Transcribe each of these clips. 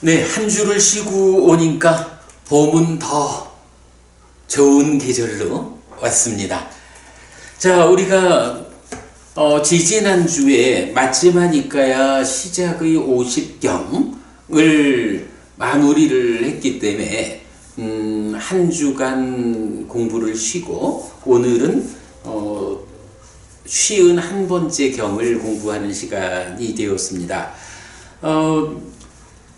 네, 한 주를 쉬고 오니까 봄은 더 좋은 계절로 왔습니다. 자, 우리가 지지난주에 맞지마니까야 시작의 50경을 마무리를 했기 때문에 한 주간 공부를 쉬고 오늘은 51번째 경을 공부하는 시간이 되었습니다.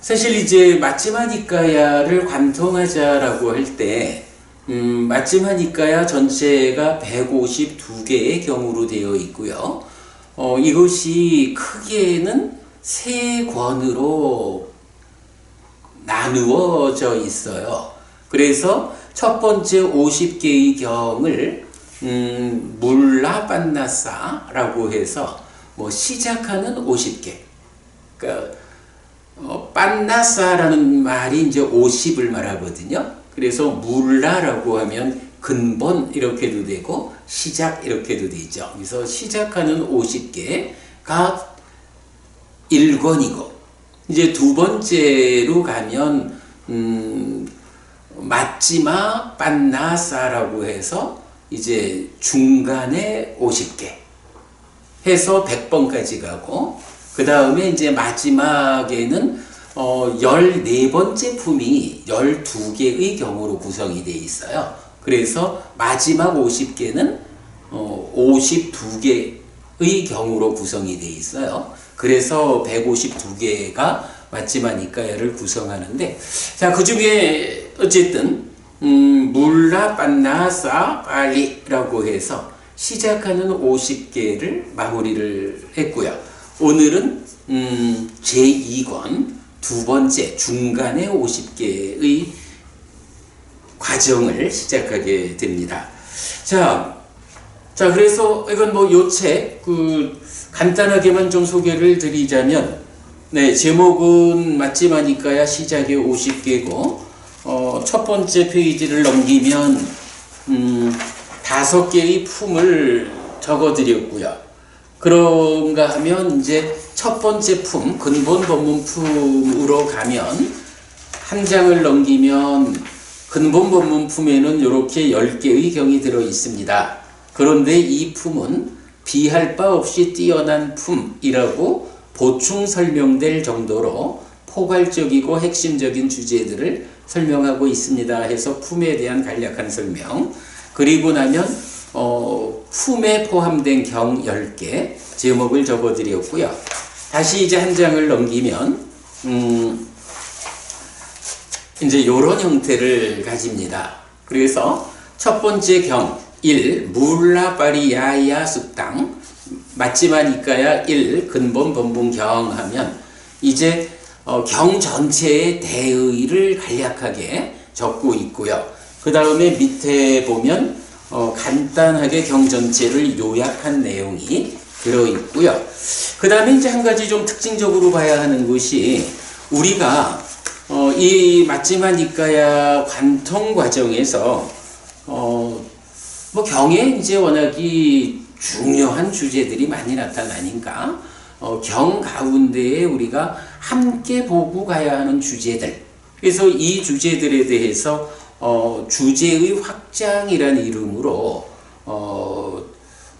사실 이제 맞지마니까야를 관통하자라고 할 때 맞지마니까야 전체가 152개의 경으로 되어 있고요. 이것이 크게는 세 권으로 나누어져 있어요. 그래서 첫 번째 50개의 경을 물라빤나사라고 해서 시작하는 50개. 그러니까 빤나사라는 말이 이제 50을 말하거든요. 그래서 물라라고 하면 근본 이렇게도 되고 시작 이렇게도 되죠. 그래서 시작하는 50개가 1권이고 이제 두 번째로 가면 맞지마 빤나사라고 해서 이제 중간에 50개 해서 100번까지 가고 그 다음에 이제 마지막에는 14번째 품이 12개의 경우로 구성이 되어 있어요. 그래서 마지막 50개는 52개의 경우로 구성이 되어 있어요. 그래서 152개가 맞지마니까야를 구성하는데, 자, 그 중에 어쨌든 물라빤나사 빨리라고 해서 시작하는 50개를 마무리를 했고요. 오늘은 제2권 두 번째 중간에 50개의 과정을 시작하게 됩니다. 자, 그래서 이건 요 책 간단하게만 좀 소개를 드리자면, 네, 제목은 맞지마니까야 시작의 50개고 첫 번째 페이지를 넘기면 5개의 품을 적어드렸고요. 그런가 하면 이제 첫 번째 품, 근본 법문 품으로 가면 한 장을 넘기면 근본 법문 품에는 이렇게 10개의 경이 들어 있습니다. 그런데 이 품은 비할 바 없이 뛰어난 품이라고 보충 설명될 정도로 포괄적이고 핵심적인 주제들을 설명하고 있습니다 해서 품에 대한 간략한 설명, 그리고 나면 품에 포함된 경 10개 제목을 적어드렸고요. 다시 이제 한 장을 넘기면 이제 이런 형태를 가집니다. 그래서 첫 번째 경 1 물라빠리야야 숫당 맞지마니까야 1 근본 법문 경 하면 이제 경 전체의 대의를 간략하게 적고 있고요. 그 다음에 밑에 보면 간단하게 경 전체를 요약한 내용이 들어있고요. 그 다음에 이제 한 가지 좀 특징적으로 봐야 하는 것이 우리가 이 맞지마니까야 관통 과정에서 경에 이제 워낙이 중요한 주제들이 많이 나타나니까 경 가운데에 우리가 함께 보고 가야 하는 주제들, 그래서 이 주제들에 대해서 주제의 확장이라는 이름으로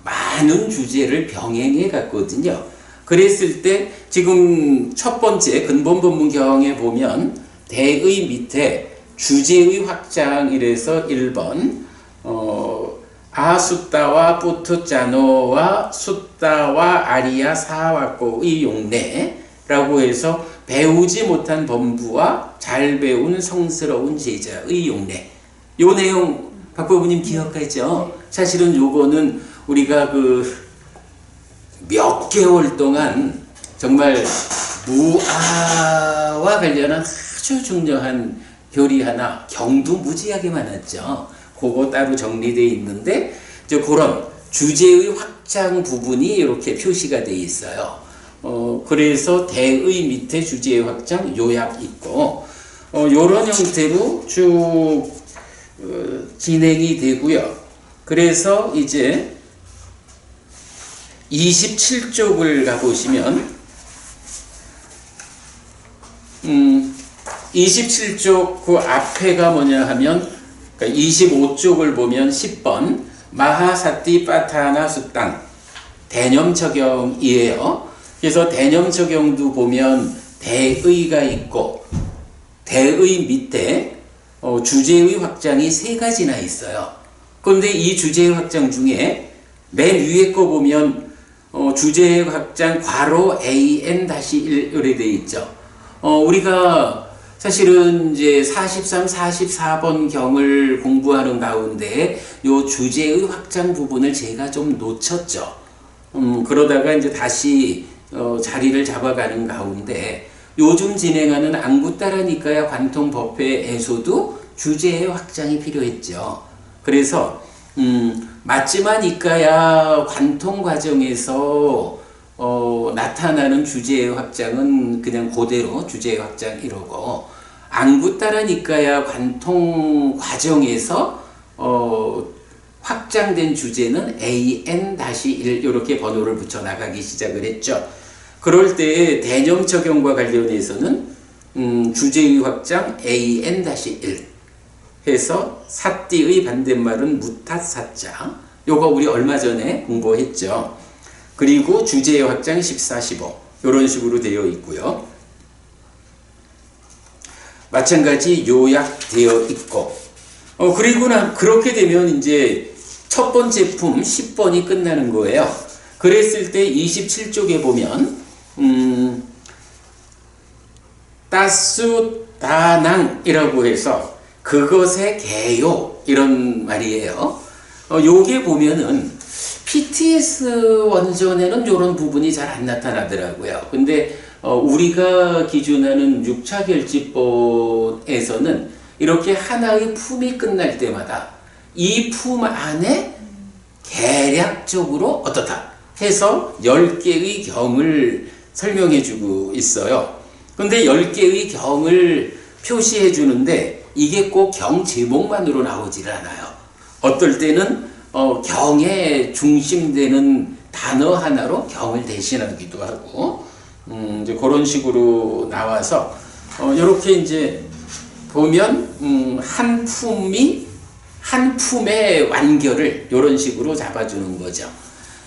많은 주제를 병행해 갔거든요. 그랬을 때 지금 첫 번째 근본 법문경에 보면 대의 밑에 주제의 확장 이래서 1번 아숫다와 포트짜노와 숫다와 아리야 사와코의 용례라고 해서 배우지 못한 범부와 잘 배운 성스러운 제자의 용례. 요 내용 박보부님 기억하죠? 사실은 요거는 우리가 몇 개월 동안 정말 무아와 관련한 아주 중요한 교리 하나, 경도 무지하게 많았죠. 그거 따로 정리되어 있는데 이제 그런 주제의 확장 부분이 이렇게 표시가 되어 있어요. 그래서 대의 밑에 주제의 확장 요약 있고 요런 형태로 쭉 진행이 되고요. 그래서 이제 27쪽을 가보시면 27쪽 그 앞에가 뭐냐 하면, 그러니까 25쪽을 보면 10번 마하사티 파타나 수땅 대념적용이에요. 그래서 대념적용도 보면 대의가 있고 대의 밑에 주제의 확장이 세 가지나 있어요. 그런데 이 주제의 확장 중에 맨 위에 거 보면 주제의 확장 괄호 AN-1 이렇게 되어 있죠. 우리가 사실은 이제 43, 44번 경을 공부하는 가운데 요 주제의 확장 부분을 제가 좀 놓쳤죠. 그러다가 이제 다시 자리를 잡아가는 가운데 요즘 진행하는 안구따라니까야 관통법회에서도 주제의 확장이 필요했죠. 그래서 맞지마니까야 관통 과정에서 나타나는 주제의 확장은 그냥 그대로 주제의 확장 이러고, 안구따라니까야 관통 과정에서 확장된 주제는 AN-1 이렇게 번호를 붙여 나가기 시작을 했죠. 그럴 때 대념 적용과 관련해서는 주제의 확장 AN-1 해서 사띠의 반대말은 무탓사자, 요거 우리 얼마 전에 공부했죠. 그리고 주제의 확장 14, 15 이런 식으로 되어 있고요. 마찬가지 요약되어 있고, 그리고 그렇게 되면 이제 첫 번째 품 10번이 끝나는 거예요. 그랬을 때 27쪽에 보면 따수다낭이라고 해서 그것의 개요 이런 말이에요. 요게 보면은 PTS 원전에는 이런 부분이 잘 안 나타나더라고요. 근데 우리가 기준하는 6차 결집본에서는 이렇게 하나의 품이 끝날 때마다 이 품 안에 개략적으로 어떻다 해서 10개의 경을 설명해 주고 있어요. 근데 10개의 경을 표시해 주는데 이게 꼭 경 제목만으로 나오질 않아요. 어떨 때는 경에 중심되는 단어 하나로 경을 대신하기도 하고, 이제 그런 식으로 나와서 이렇게 이제 보면 한 품의 완결을 이런 식으로 잡아주는 거죠.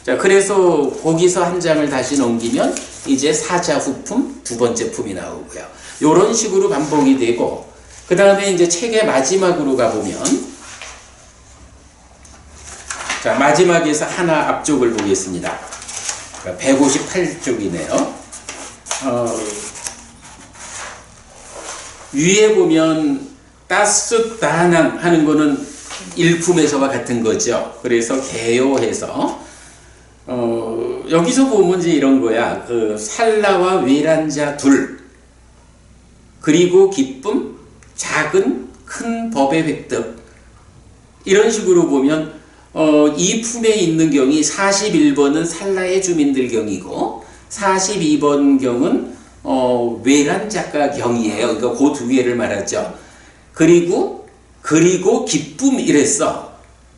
자, 그래서 거기서 한 장을 다시 넘기면 이제 사자후품 두 번째 품이 나오고요. 이런 식으로 반복이 되고, 그 다음에 이제 책의 마지막으로 가보면, 자, 마지막에서 하나 앞쪽을 보겠습니다. 158쪽이네요. 위에 보면 따스다낭 하는 거는 일품에서와 같은 거죠. 그래서 개요해서 여기서 보면 이제 이런 거야. 그 살라와 외란자 둘, 그리고 기쁨, 작은 큰 법의 획득, 이런 식으로 보면 이 품에 있는 경이 41번은 살라의 주민들 경이고 42번 경은 외란 작가 경이에요. 그러니까 그 두 개를 말하죠. 그리고 기쁨 이랬어.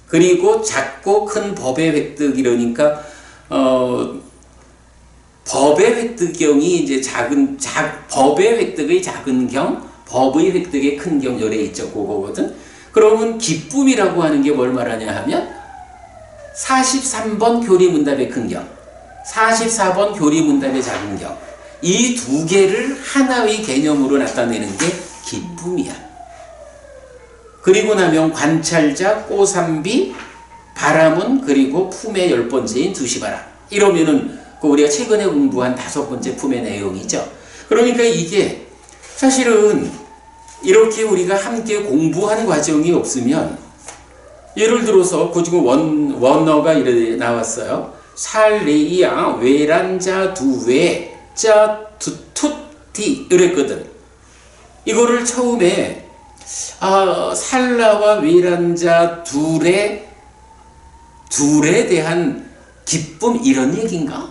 그리고 작고 큰 법의 획득 이러니까 법의 획득경이 이제 법의 획득의 작은 경, 법의 획득의 큰 경 요래 있죠. 그거거든. 그러면 기쁨이라고 하는 게 뭘 말하냐 하면 43번 교리문답의 큰 경, 44번 교리문답의 작은 경, 이 두 개를 하나의 개념으로 나타내는 게 기쁨이야. 그리고 나면 관찰자, 꼬삼비, 바람은 그리고 품의 10번째인 두시바라. 이러면은 우리가 최근에 공부한 5번째 품의 내용이죠. 그러니까 이게 사실은 이렇게 우리가 함께 공부한 과정이 없으면, 예를 들어서 그 지금 원어가 이렇게 나왔어요. 살레이야 외란자 두외 자 투투티 이랬거든. 이거를 처음에 살라와 외란자 둘에 대한 기쁨 이런 얘기인가?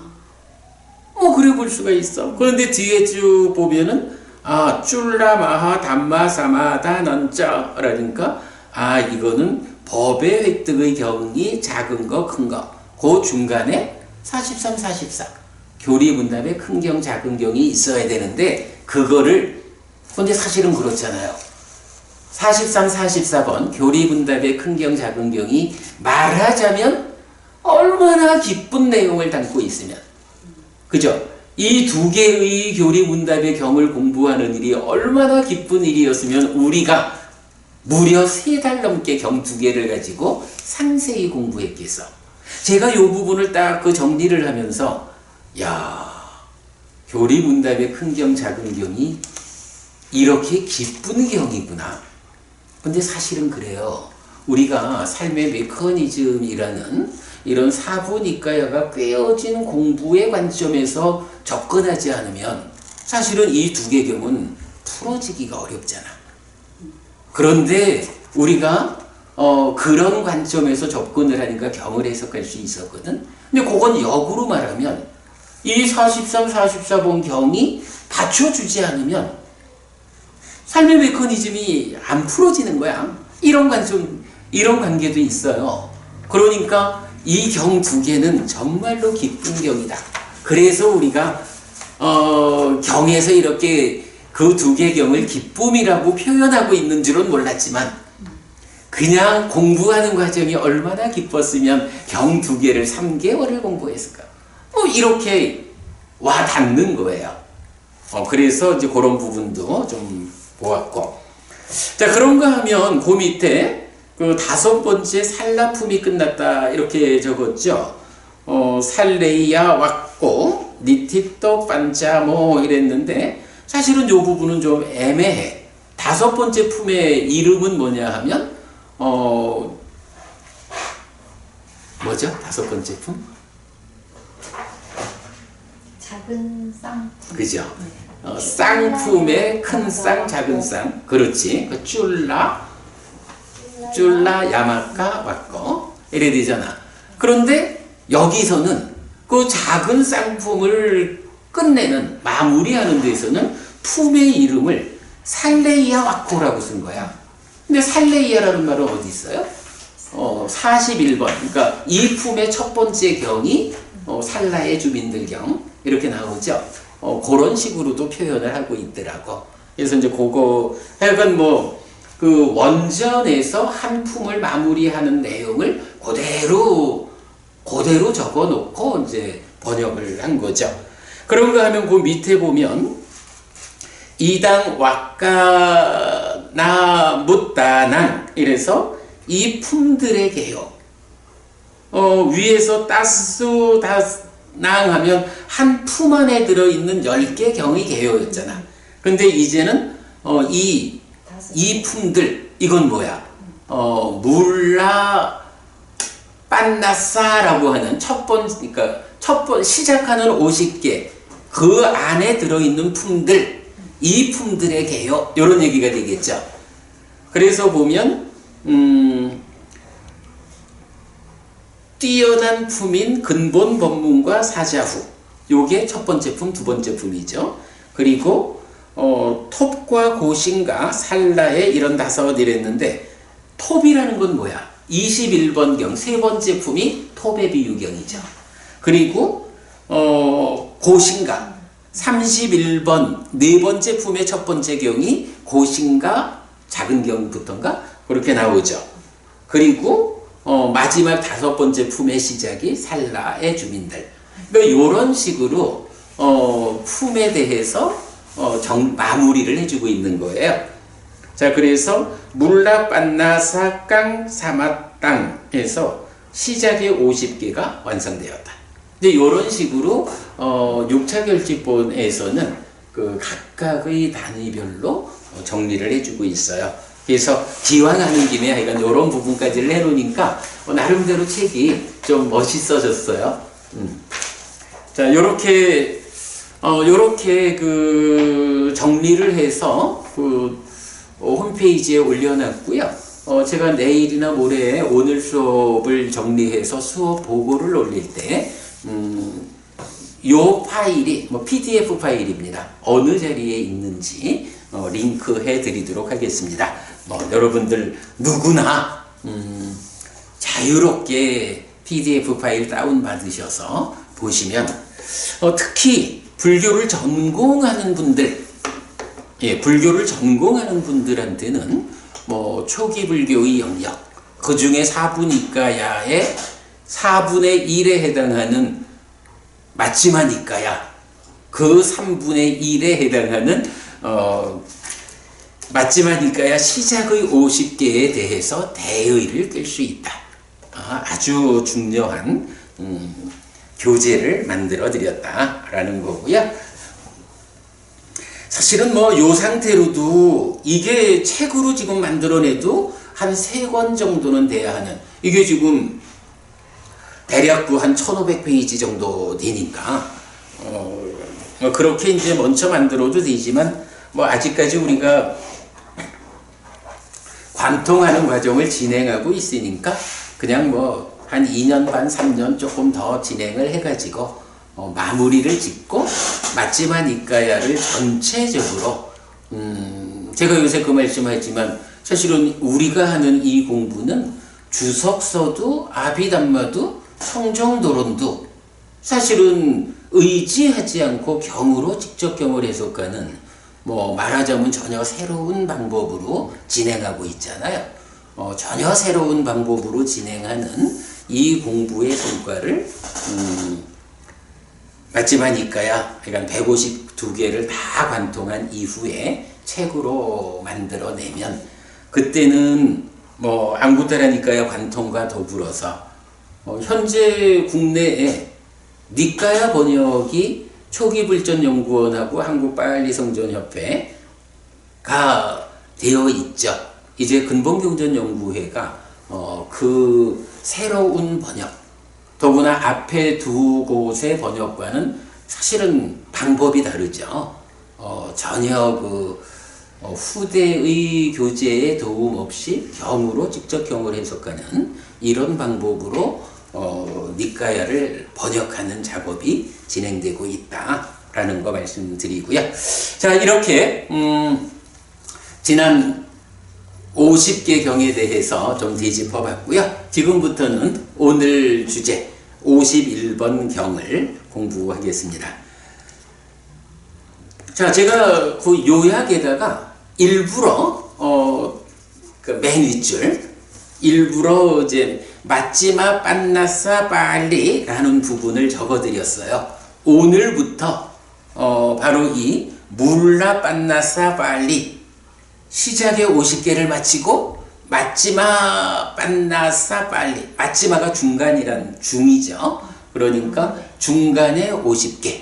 그래 볼 수가 있어. 그런데 뒤에 쭉 보면은 쫄라마하 담마사마다 넌자 라니까 이거는 법의 획득의 경이 작은 거, 큰 거. 그 중간에 43, 44 교리문답의 큰 경, 작은 경이 있어야 되는데 그거를 근데 사실은 그렇잖아요. 43, 44번 교리분답의 큰경 작은경이 말하자면 얼마나 기쁜 내용을 담고 있으면, 그죠? 이 두 개의 교리문답의 경을 공부하는 일이 얼마나 기쁜 일이었으면 우리가 무려 3달 넘게 경 2개를 가지고 상세히 공부했겠어. 제가 이 부분을 딱 그 정리를 하면서 야, 교리문답의 큰경 작은경이 이렇게 기쁜 경이구나. 근데 사실은 그래요. 우리가 삶의 메커니즘이라는 이런 사부니까야가 꿰어진 공부의 관점에서 접근하지 않으면 사실은 이 두 개 경은 풀어지기가 어렵잖아. 그런데 우리가 그런 관점에서 접근을 하니까 경을 해석할 수 있었거든. 근데 그건 역으로 말하면 이 43, 44번 경이 받쳐주지 않으면 삶의 메커니즘이 안 풀어지는 거야. 이런 관점, 이런 관계도 있어요. 그러니까 이 경 2개는 정말로 기쁜 경이다. 그래서 우리가 경에서 이렇게 그 2개 경을 기쁨이라고 표현하고 있는 줄은 몰랐지만 그냥 공부하는 과정이 얼마나 기뻤으면 경 2개를 3개월을 공부했을까. 이렇게 와 닿는 거예요. 그래서 이제 그런 부분도 좀 보았고. 자, 그런가 하면 그 밑에 그 5번째 살라품이 끝났다 이렇게 적었죠. 살레이야 왔고 니티또 반자모 이랬는데 사실은 이 부분은 좀 애매해. 5번째 품의 이름은 뭐냐 하면 뭐죠? 5번째 품? 작은 쌍품. 그죠? 쌍품의 큰 쌍, 작은 쌍. 그렇지. 그 쫄라 야마카 왔고 이래 되잖아. 그런데 여기서는 그 작은 쌍품을 끝내는 마무리하는 데서는 품의 이름을 살레이야 와코라고 쓴 거야. 근데 살레이야라는 말은 어디 있어요? 41번. 그러니까 이 품의 첫 번째 경이 살라의 주민들 경 이렇게 나오죠. 그런 식으로도 표현을 하고 있더라고. 그래서 이제 그거 하여간 그 원전에서 한 품을 마무리하는 내용을 그대로 적어 놓고 이제 번역을 한 거죠. 그런가 하면 그 밑에 보면 이당 왁가나 묻다낭 이래서 이 품들에게요. 위에서 따스 다낭 하면 한 품 안에 들어있는 10개 경의 개요였잖아. 근데 이제는 이 품들, 이건 뭐야? 물라 빤나사라고 하는 그러니까 시작하는 50개, 그 안에 들어있는 품들, 이 품들에게요. 이런 얘기가 되겠죠. 그래서 보면, 뛰어난 품인 근본 법문과 사자후. 요게 첫 번째 품, 두 번째 품이죠. 그리고 톱과 고신과 살라의 이런 5 이랬는데 톱이라는 건 뭐야? 21번 경 세 번째 품이 톱의 비유경이죠. 그리고 고신가 31번 네 번째 품의 첫 번째 경이 고신가 작은 경부터인가 그렇게 나오죠. 그리고 마지막 5번째 품의 시작이 살라의 주민들. 그러니까 이런 식으로 품에 대해서 마무리를 해주고 있는 거예요. 자, 그래서 물라 빤나사 깡 사마땅에서 시작의 50개가 완성되었다. 이제 이런 식으로 6차 결집본에서는 그 각각의 단위별로 정리를 해주고 있어요. 그래서 기왕 하는 김에 하여간 이런 부분까지를 해놓으니까 나름대로 책이 좀 멋있어졌어요. 자, 요렇게 그 정리를 해서 그 홈페이지에 올려놨고요. 제가 내일이나 모레 오늘 수업을 정리해서 수업 보고를 올릴 때, 요 파일이 PDF 파일입니다. 어느 자리에 있는지 링크해 드리도록 하겠습니다. 여러분들 누구나 자유롭게 PDF 파일 다운 받으셔서 보시면 특히 불교를 전공하는 분들 예, 불교를 전공하는 분들한테는 뭐 초기 불교의 영역, 그 중에 사부니까야의 4분의 1에 해당하는 마지막 니까야, 그 3분의 1에 해당하는 마지막 니까야 시작의 50개에 대해서 대의를 끌 수 있다. 아주 중요한 교재를 만들어 드렸다라는 거고요. 사실은 뭐 요 상태로도 이게 책으로 지금 만들어내도 한 3권 정도는 돼야 하는, 이게 지금 대략 한 1500페이지 정도 되니까 그렇게 이제 먼저 만들어도 되지만 뭐 아직까지 우리가 관통하는 과정을 진행하고 있으니까 그냥 뭐 한 2년 반 3년 조금 더 진행을 해가지고 마무리를 짓고 마지막 니까야를 전체적으로 제가 요새 그 말씀하지만 사실은 우리가 하는 이 공부는 주석서도 아비담마도 성정도론도 사실은 의지하지 않고 경으로 직접 경을 해석하는, 뭐 말하자면 전혀 새로운 방법으로 진행하고 있잖아요. 전혀 새로운 방법으로 진행하는 이 공부의 성과를 마지막 니까야, 그러니까 152개를 다 관통한 이후에 책으로 만들어내면 그때는 뭐 앙구타라 니까야 관통과 더불어서 현재 국내에 니까야 번역이 초기불전연구원하고 한국빨리성전협회가 되어 있죠. 이제 근본경전연구회가 그 새로운 번역, 더구나 앞에 두 곳의 번역과는 사실은 방법이 다르죠. 전혀 그 후대의 교재에 도움 없이 경으로 직접 경을 해석하는 이런 방법으로 니까야를 번역하는 작업이 진행되고 있다라는 거 말씀드리고요. 자, 이렇게 지난 50개 경에 대해서 좀 되짚어 봤고요. 지금부터는 오늘 주제 51번 경을 공부하겠습니다. 자, 제가 그 요약에다가 일부러 그 맨 윗줄 일부러 이제 마지막 빤나싸 빨리라는 부분을 적어드렸어요. 오늘부터 바로 이 물라 빤나싸 빨리 시작의 50개를 마치고 마지막 빤나싸 빨리, 마지막가 중간이란 중이죠. 그러니까 중간에 50개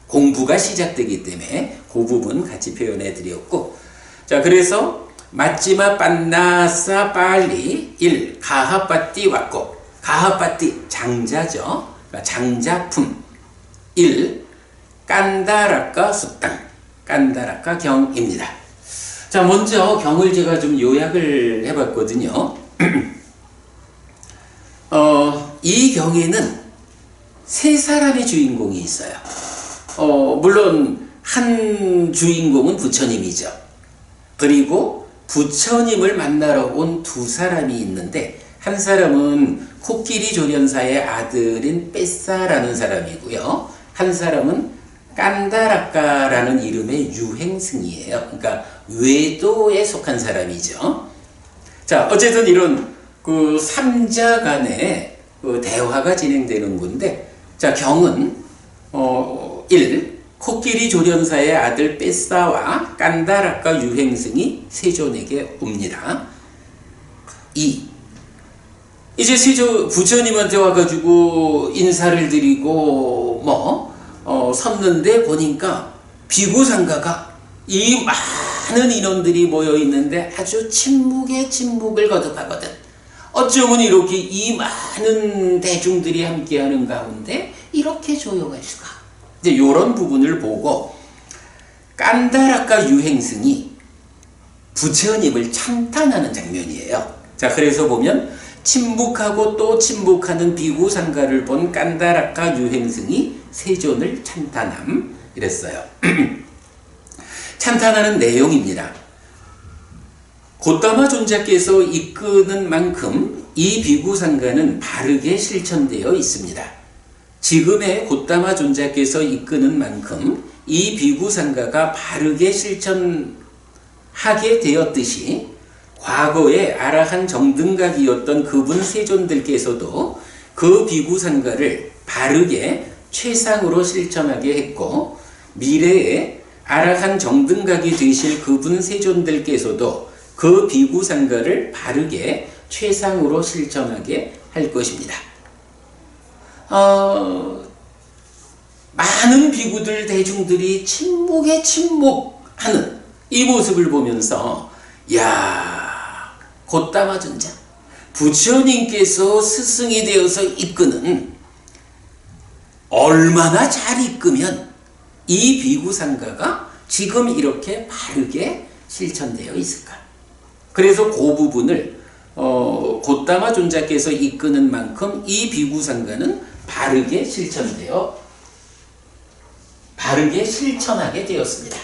공부가 시작되기 때문에 그 부분 같이 표현해 드렸고, 자, 그래서 마지막 빤나싸 빨리 1. 가하빠띠 왔고, 가하빠띠 장자죠. 그러니까 장자품 1. 깐다라까 수땅, 깐다라까 경입니다. 자, 먼저 경을 제가 좀 요약을 해봤거든요. 이 경에는 세 사람의 주인공이 있어요. 물론 한 주인공은 부처님이죠. 그리고 부처님을 만나러 온 두 사람이 있는데, 한 사람은 코끼리 조련사의 아들인 뺏사라는 사람이고요. 한 사람은 깐다라까라는 이름의 유행승이에요. 그러니까 외도에 속한 사람이죠. 자, 어쨌든 이런 그 삼자 간의 그 대화가 진행되는 건데, 자, 경은 1. 코끼리 조련사의 아들 뺏사와 깐다라까 유행승이 세존에게 옵니다. 2. 이제 부처님한테 와가지고 인사를 드리고 섰는데 보니까 비구상가가 이 많은 인원들이 모여 있는데 아주 침묵에 침묵을 거듭하거든. 어쩌면 이렇게 이 많은 대중들이 함께하는 가운데 이렇게 조용할 수가. 이제 이런 부분을 보고 깐다라까 유행승이 부처님을 찬탄하는 장면이에요. 자, 그래서 보면 침묵하고 또 침묵하는 비구상가를 본 깐다라까 유행승이 세존을 찬탄함 이랬어요. 찬탄하는 내용입니다. 고타마 존자께서 이끄는 만큼 이 비구상가는 바르게 실천되어 있습니다. 지금의 고타마 존자께서 이끄는 만큼 이 비구상가가 바르게 실천되어 하게 되었듯이 과거에 아라한 정등각이었던 그분 세존들께서도 그 비구상가를 바르게 최상으로 실천하게 했고, 미래에 아라한 정등각이 되실 그분 세존들께서도 그 비구상가를 바르게 최상으로 실천하게 할 것입니다. 많은 비구들 대중들이 침묵에 침묵하는 이 모습을 보면서, 야, 곧다마 존자 부처님께서 스승이 되어서 이끄는, 얼마나 잘 이끄면 이 비구상가가 지금 이렇게 바르게 실천되어 있을까. 그래서 그 부분을 곧다마 존자께서 이끄는 만큼 이 비구상가는 바르게 실천하게 되었습니다.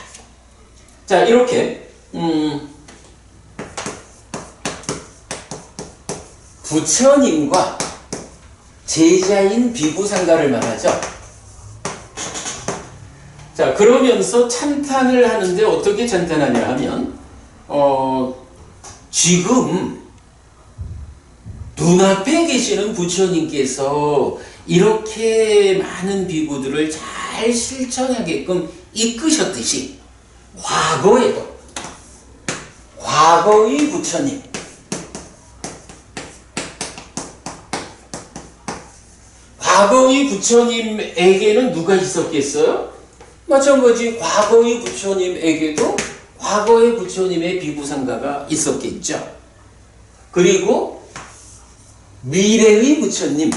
자, 이렇게 부처님과 제자인 비구상가를 말하죠. 자, 그러면서 찬탄을 하는데 어떻게 찬탄하냐 하면, 지금 눈앞에 계시는 부처님께서 이렇게 많은 비구들을 잘 실천하게끔 이끄셨듯이, 과거의 부처님, 과거의 부처님에게는 누가 있었겠어요? 마찬가지 과거의 부처님에게도 과거의 부처님의 비구상가가 있었겠죠. 그리고 미래의 부처님,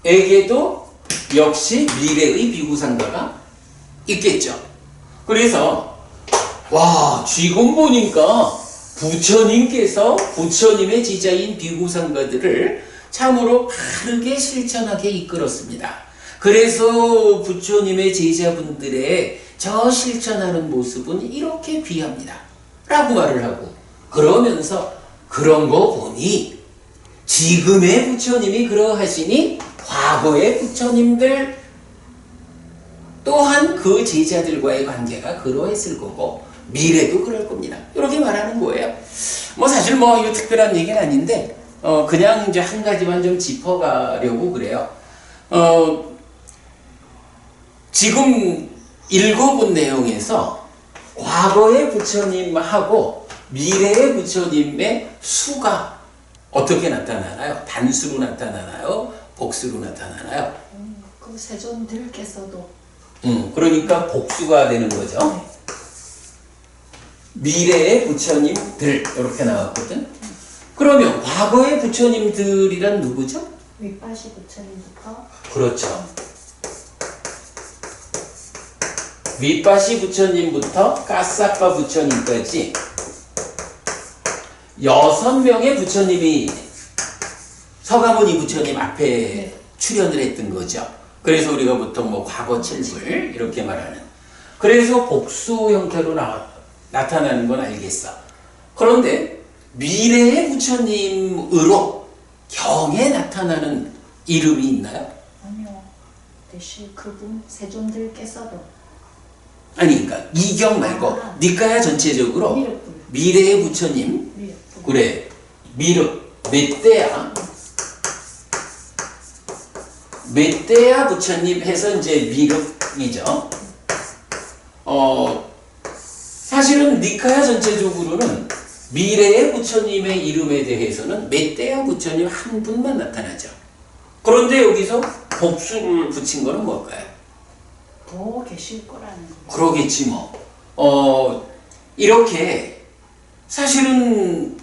에게도 역시 미래의 비구상가가 있겠죠. 그래서 지금 보니까 부처님께서 부처님의 제자인 비구상가들을 참으로 바르게 실천하게 이끌었습니다. 그래서 부처님의 제자분들의 저 실천하는 모습은 이렇게 귀합니다 라고 말을 하고, 그러면서 그런 거 보니 지금의 부처님이 그러하시니 과거의 부처님들 또한 그 제자들과의 관계가 그러했을 거고 미래도 그럴 겁니다. 이렇게 말하는 거예요. 사실 이거 특별한 얘기는 아닌데 그냥 이제 한 가지만 좀 짚어가려고 그래요. 지금 읽어본 내용에서 과거의 부처님하고 미래의 부처님의 수가 어떻게 나타나나요? 단수로 나타나나요? 복수로 나타나나요? 그 세존들께서도 그러니까 복수가 되는 거죠. 네. 미래의 부처님들 이렇게 나왔거든. 그러면 과거의 부처님들이란 누구죠? 윗바시 부처님부터 그렇죠. 윗바시 부처님부터 까싹바 부처님까지 6명의 부처님이 서가모니 부처님 앞에 네. 출연을 했던 거죠. 그래서 우리가 보통 과거 칠불 이렇게 말하는. 그래서 복수 형태로 나타나는 건 알겠어. 그런데 미래의 부처님으로 경에 나타나는 이름이 있나요? 아니요. 대신 그분 세존들께서도 아니, 그러니까 이경 말고 니까야 전체적으로 미륵불. 미래의 부처님, 미륵불. 그래, 미륵, 멧대야 부처님 해서 이제 미륵이죠. 사실은 니카야 전체적으로는 미래의 부처님의 이름에 대해서는 멧대야 부처님 한 분만 나타나죠. 그런데 여기서 복수를 붙인 거는 뭘까요? 더 계실 거라는 거. 그러겠지 뭐. 이렇게 사실은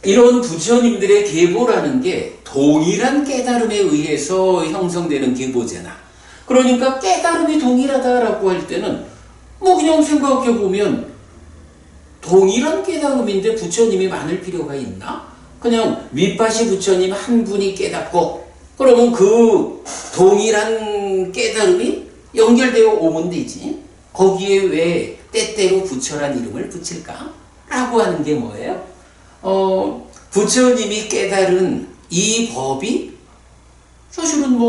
이런 부처님들의 계보라는 게 동일한 깨달음에 의해서 형성되는 계보잖아. 그러니까 깨달음이 동일하다라고 할 때는 그냥 생각해 보면 동일한 깨달음인데 부처님이 많을 필요가 있나? 그냥 윗바시 부처님 한 분이 깨닫고 그러면 그 동일한 깨달음이 연결되어 오면 되지. 거기에 왜 때때로 부처란 이름을 붙일까? 라고 하는 게 뭐예요? 부처님이 깨달은 이 법이 사실은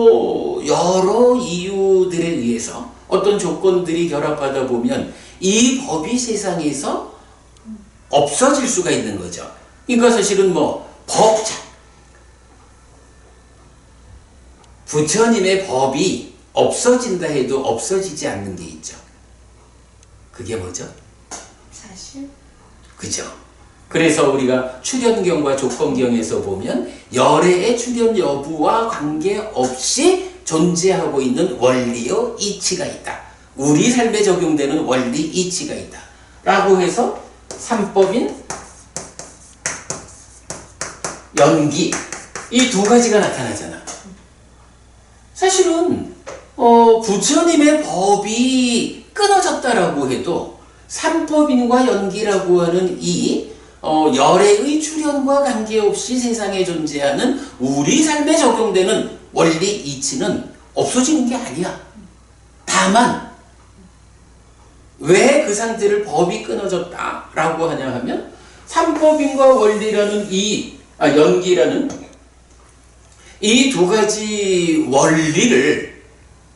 여러 이유들에 의해서 어떤 조건들이 결합하다 보면 이 법이 세상에서 없어질 수가 있는 거죠. 그러니까 사실은 부처님의 법이 없어진다 해도 없어지지 않는 게 있죠. 그게 뭐죠? 사실 그죠? 그래서 우리가 출현경과 조건경에서 보면 열애의 출현 여부와 관계없이 존재하고 있는 원리의 이치가 있다. 우리 삶에 적용되는 원리 이치가 있다. 라고 해서 삼법인 연기 이 두 가지가 나타나잖아. 사실은 부처님의 법이 끊어졌다라고 해도 삼법인과 연기라고 하는 이 열애의 출현과 관계없이 세상에 존재하는 우리 삶에 적용되는 원리 이치는 없어지는 게 아니야. 다만 왜 그 상태를 법이 끊어졌다라고 하냐 하면 삼법인과 원리라는 연기라는 이 두 가지 원리를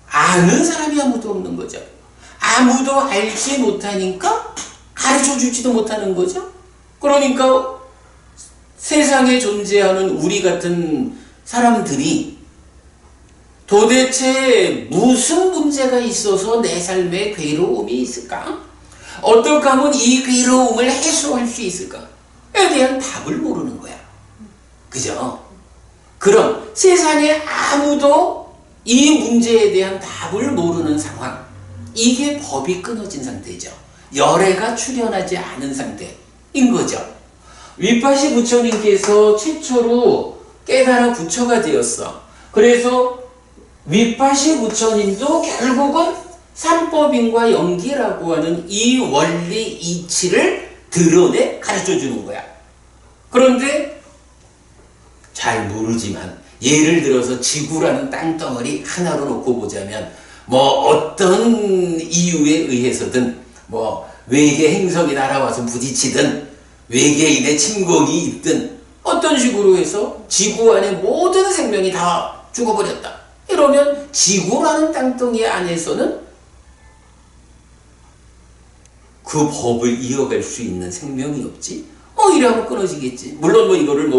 아는 사람이 아무도 없는 거죠. 아무도 알지 못하니까 가르쳐 주지도 못하는 거죠. 그러니까 세상에 존재하는 우리 같은 사람들이 도대체 무슨 문제가 있어서 내 삶에 괴로움이 있을까? 어떻게 하면 이 괴로움을 해소할 수 있을까에 대한 답을 모르는 거야. 그죠? 그럼 세상에 아무도 이 문제에 대한 답을 모르는 상황, 이게 법이 끊어진 상태죠. 열애가 출현하지 않은 상태인 거죠. 윗바시 부처님께서 최초로 깨달아 부처가 되었어. 그래서 윗바시 부처님도 결국은 삼법인과 연기라고 하는 이 원리 이치를 드러내 가르쳐 주는 거야. 그런데 잘 모르지만 예를 들어서 지구라는 땅덩어리 하나로 놓고 보자면 어떤 이유에 의해서든 외계 행성이 날아와서 부딪히든 외계인의 침공이 있든 어떤 식으로 해서 지구 안에 모든 생명이 다 죽어버렸다. 이러면 지구라는 땅덩이 안에서는 그 법을 이어갈 수 있는 생명이 없지. 이러면 끊어지겠지. 물론 이거를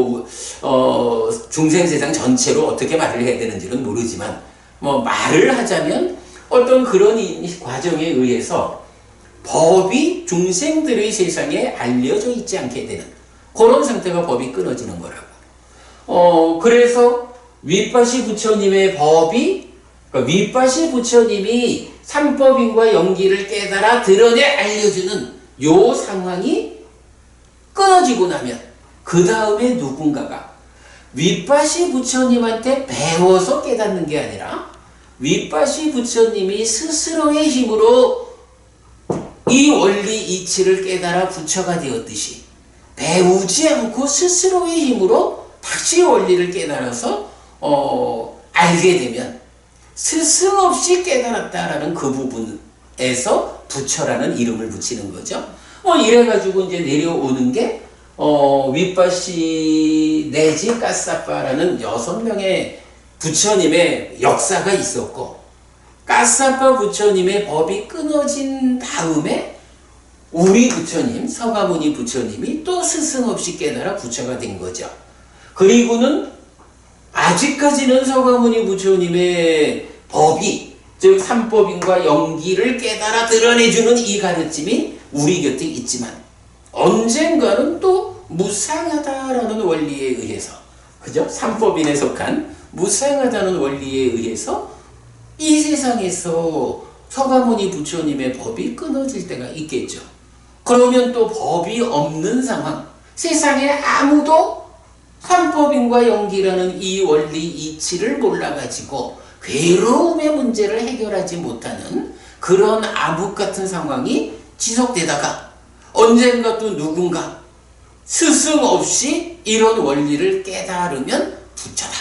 중생세상 전체로 어떻게 말을 해야 되는지는 모르지만 말을 하자면 어떤 그런 과정에 의해서 법이 중생들의 세상에 알려져 있지 않게 되는 그런 상태가 법이 끊어지는 거라고. 그래서 윗바시 부처님의 법이 윗바시 부처님이 삼법인과 연기를 깨달아 드러내 알려주는 요 상황이 끊어지고 나면 그 다음에 누군가가 윗바시 부처님한테 배워서 깨닫는 게 아니라 윗바시 부처님이 스스로의 힘으로 이 원리 이치를 깨달아 부처가 되었듯이 배우지 않고 스스로의 힘으로 다시 원리를 깨달아서 알게 되면 스승 없이 깨달았다라는 그 부분에서 부처라는 이름을 붙이는 거죠. 이래가지고 이제 내려오는 게 윗바시 내지 까사빠라는 6명의 부처님의 역사가 있었고, 까사빠 부처님의 법이 끊어진 다음에 우리 부처님, 서가모니 부처님이 또 스승 없이 깨달아 부처가 된 거죠. 그리고는 아직까지는 서가모니 부처님의 법이, 즉 삼법인과 연기를 깨달아 드러내주는 이 가르침이 우리 곁에 있지만 언젠가는 또 무상하다라는 원리에 의해서, 그죠? 삼법인에 속한 무상하다는 원리에 의해서 이 세상에서 서가모니 부처님의 법이 끊어질 때가 있겠죠. 그러면 또 법이 없는 상황, 세상에 아무도 삼법인과 연기라는 이 원리 이치를 몰라가지고 괴로움의 문제를 해결하지 못하는 그런 암흑 같은 상황이 지속되다가 언젠가 또 누군가 스승 없이 이런 원리를 깨달으면 부처다,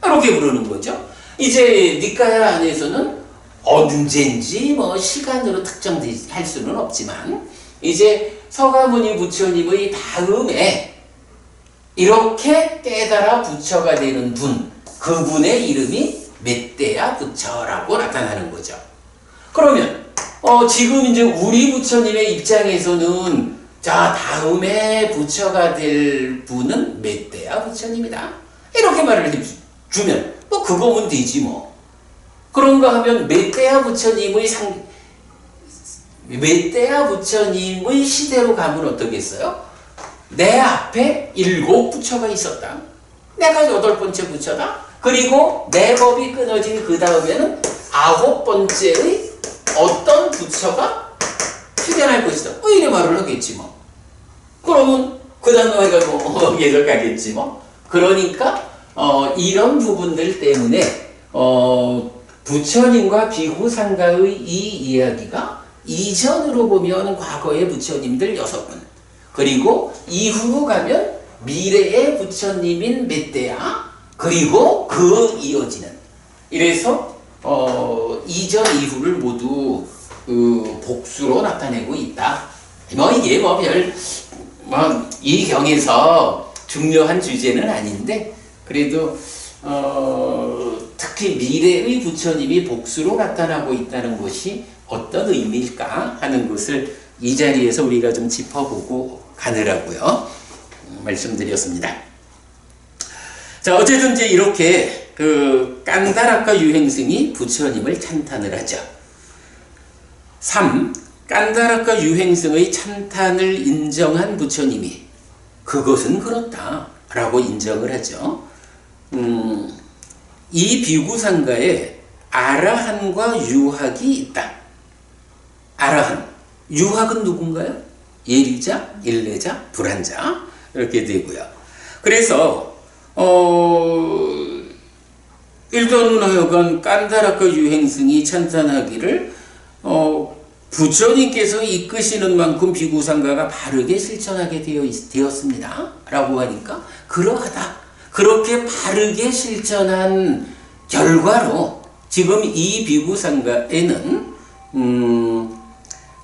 이렇게 부르는 거죠. 이제 니까야 안에서는 언제인지 시간으로 특정할 수는 없지만 이제 서가모니 부처님의 다음에 이렇게 깨달아 부처가 되는 분, 그분의 이름이 멧대야 부처라고 나타나는 거죠. 그러면 지금 이제 우리 부처님의 입장에서는 자 다음에 부처가 될 분은 멧대야 부처님이다 이렇게 말을 해주면 뭐 그거면 되지 뭐. 그런가 하면 멧대야 부처님의 시대로 가면 어떻겠어요? 내 앞에 7 부처가 있었다. 내가 8번째 부처다. 그리고 내 법이 끊어진 그 다음에는 9번째의 어떤 부처가 출현할 것이다. 이래 말을 하겠지 뭐. 그러면 그 다음에 가지고 계속 가겠지 뭐. 그러니까 이런 부분들 때문에 부처님과 비구상가의 이 이야기가 이전으로 보면 과거의 부처님들 6분 그리고 이후로 가면 미래의 부처님인 멧대야 그리고 그 이어지는 이래서 이전 이후를 모두 복수로 나타내고 있다. 뭐 이게 이 경에서 중요한 주제는 아닌데 그래도 특히 미래의 부처님이 복수로 나타나고 있다는 것이 어떤 의미일까 하는 것을 이 자리에서 우리가 좀 짚어보고 가느라고요. 말씀드렸습니다. 자, 어쨌든 이제 이렇게 깐다라카 유행승이 부처님을 찬탄을 하죠. 3. 깐다라카 유행승의 찬탄을 인정한 부처님이 그것은 그렇다라고 인정을 하죠. 이 비구상가에 아라한과 유학이 있다. 아라한, 유학은 누군가요? 예리자, 일레자, 불한자 이렇게 되고요. 그래서 일단은 하여간 깐다라카 유행승이 찬탄하기를 부처님께서 이끄시는 만큼 비구상가가 바르게 실천하게 되었습니다. 라고 하니까 그러하다. 그렇게 바르게 실천한 결과로 지금 이 비구상가에는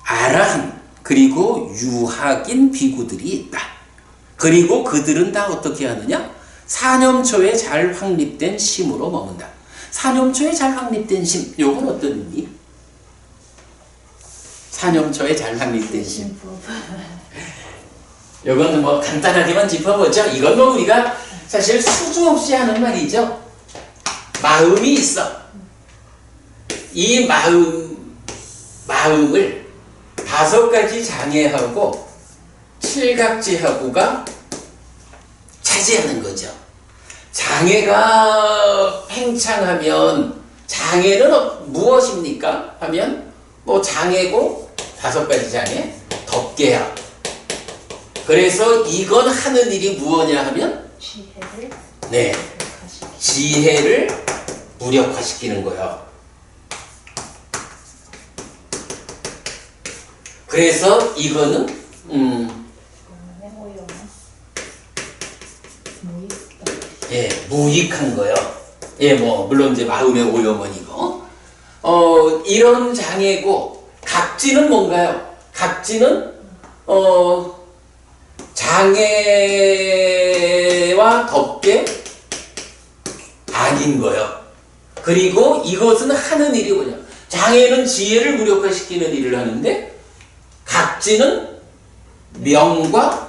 아라한 그리고 유학인 비구들이 있다. 그리고 그들은 다 어떻게 하느냐? 사념초에 잘 확립된 심으로 머문다. 사념초에 잘 확립된 심, 요건 어떤 의미? 사념초에 잘 확립된 심. 요건 뭐 간단하게만 짚어보죠. 이건 뭐 우리가 사실 수주 없이 하는 말이죠. 마음이 있어. 이 마음을 5가지 장애하고 7각지하고가 차지하는 거죠. 장애가 팽창하면 장애는 무엇입니까? 하면 뭐 장애고 5가지 장애 덮개야. 그래서 이건 하는 일이 무엇이냐 하면 지혜를 무력화시키는 거예요. 그래서 이거는 무익한 거요. 뭐 물론 이제 마음의 오염원이고 이런 장애고 각지는 뭔가요? 각지는 장애와 덮개 아닌 거요. 그리고 이것은 하는 일이 뭐냐? 장애는 지혜를 무력화시키는 일을 하는데 각지는 명과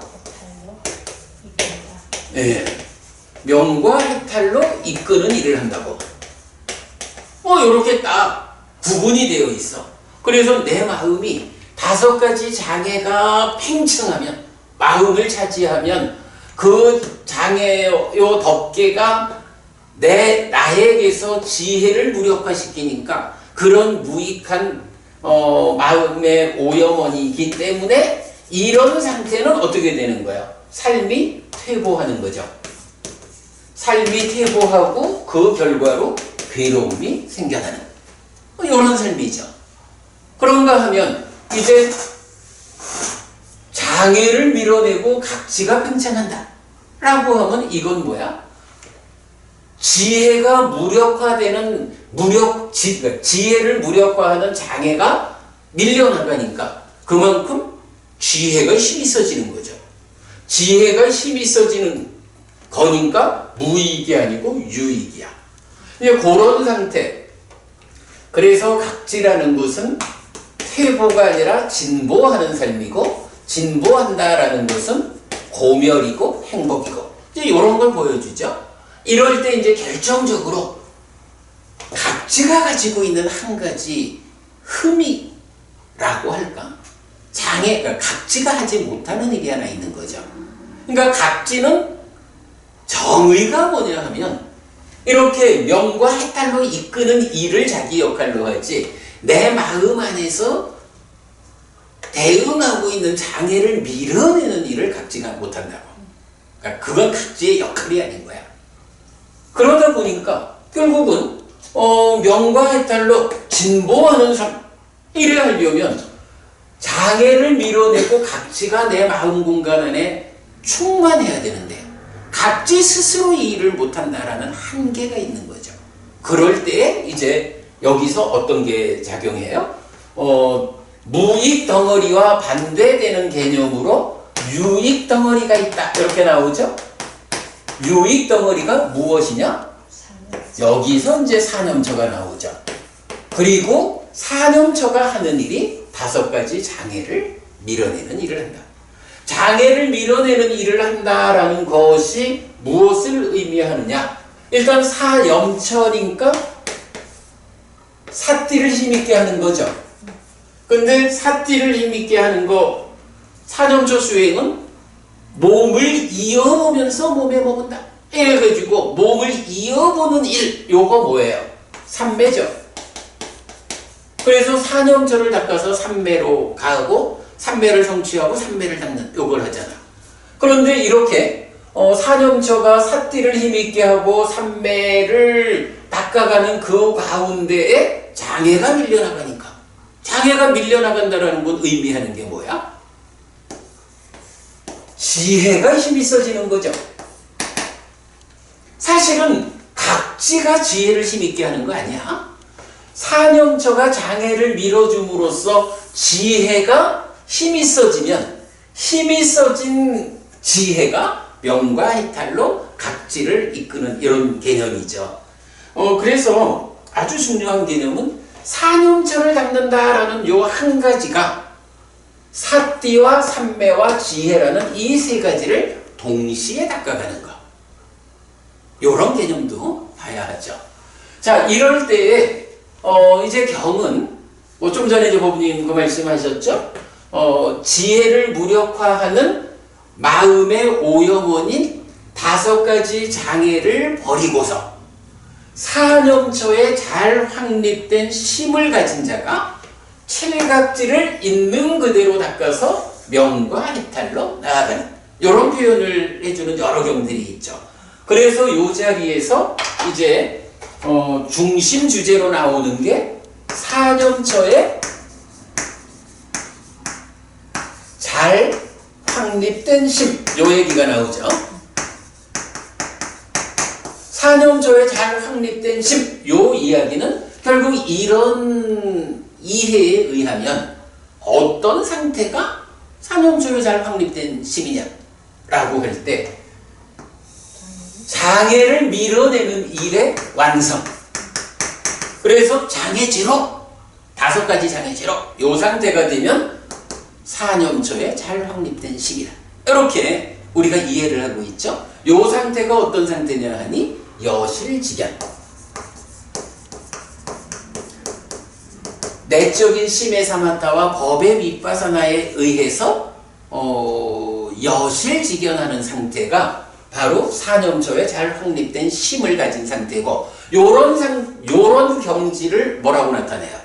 명과 해탈로 이끄는 일을 한다고. 이렇게 딱 구분이 되어 있어. 그래서 내 마음이 5가지 장애가 팽창하면 마음을 차지하면 그 장애요 덮개가 나에게서 지혜를 무력화시키니까 그런 무익한 마음의 오염원이기 때문에 이런 상태는 어떻게 되는 거야? 삶이 퇴보하는 거죠. 삶이 퇴보하고 그 결과로 괴로움이 생겨나는 이런 삶이죠. 그런가 하면 이제 장애를 밀어내고 각지가 팽창한다 라고 하면 이건 뭐야? 지혜가 무력화되는 지혜를 무력화하는 장애가 밀려나가니까 그만큼 지혜가 힘이 있어지는 거죠. 지혜가 힘이 있어지는 거니까 무익이 아니고 유익이야. 그런 상태. 그 그래서 각지라는 것은 퇴보가 아니라 진보하는 삶이고, 진보한다라는 것은 고멸이고 행복이고, 이제 이런 걸 보여주죠. 이럴 때 이제 결정적으로 각지가 가지고 있는 한 가지 흠이라고 할까? 장애, 그러니까 각지가 하지 못하는 일이 하나 있는 거죠. 그러니까 각지는 정의가 뭐냐 하면 이렇게 명과 해탈로 이끄는 일을 자기 역할로 하지, 내 마음 안에서 대응하고 있는 장애를 밀어내는 일을 각지가 못한다고. 그러니까 그건 각지의 역할이 아닌 거야. 그러다 보니까 결국은 명과 해탈로 진보하는 삶, 이래 하려면 장애를 밀어내고 각지가 내 마음 공간 안에 충만해야 되는데, 각지 스스로 이 일을 못한다라는 한계가 있는 거죠. 그럴 때 이제 여기서 어떤 게 작용해요? 무익 덩어리와 반대되는 개념으로 유익 덩어리가 있다, 이렇게 나오죠. 유익 덩어리가 무엇이냐? 여기서 이제 사념처가 나오죠. 그리고 사념처가 하는 일이 5가지 장애를 밀어내는 일을 한다. 장애를 밀어내는 일을 한다라는 것이 무엇을 의미하느냐? 일단 사염처니까 사띠를 힘있게 하는 거죠. 근데 사띠를 힘있게 하는 거, 사념처 수행은 몸을 이어보면서 몸에 머문다. 이래가지고 몸을 이어보는 일, 요거 뭐예요? 삼매죠. 그래서 사념처를 닦아서 삼매로 가고, 삼매를 성취하고 삼매를 닦는 요걸 하잖아. 그런데 이렇게 사념처가 사띠를 힘있게 하고 삼매를 닦아가는 그 가운데에 장애가 밀려나가니까, 장애가 밀려나간다는 건 의미하는 게 뭐야? 지혜가 힘이 있어지는 거죠. 사실은 각지가 지혜를 힘있게 하는 거 아니야? 사념처가 장애를 밀어줌으로써 지혜가 힘이 있어지면, 힘이 있어진 지혜가 명과 해탈로 각지를 이끄는 이런 개념이죠. 그래서 아주 중요한 개념은 사념처를 닦는다라는 요 한 가지가 사띠와 삼매와 지혜라는 이 3가지를 동시에 닦아가는 것. 요런 개념도 봐야 하죠. 자, 이럴 때에 이제 경은 뭐 좀 전에 이제 법님 그 말씀하셨죠. 지혜를 무력화하는 마음의 오염원인 5가지 장애를 버리고서 사념처에 잘 확립된 심을 가진 자가 7각지를 있는 그대로 닦아서 명과 해탈로 나아가는, 이런 표현을 해주는 여러 경들이 있죠. 그래서 이 자리에서 이제 중심 주제로 나오는 게 사념처에 잘 확립된 심, 요 얘기가 나오죠. 사념처에 잘 확립된 심, 요 이야기는 결국 이런 이해에 의하면 어떤 상태가 사념처에 잘 확립된 심이냐라고 할 때, 장애를 밀어내는 일의 완성. 그래서 장애 제로, 5가지 장애 제로, 요 상태가 되면 사념처에 잘 확립된 심이다. 이렇게 우리가 이해를 하고 있죠. 요 상태가 어떤 상태냐 하니 여실직연. 내적인 심의 사마타와 법의 밑바사나에 의해서 여실직연하는 상태가 바로 사념처에 잘 확립된 심을 가진 상태고, 요런 경지를 뭐라고 나타내요?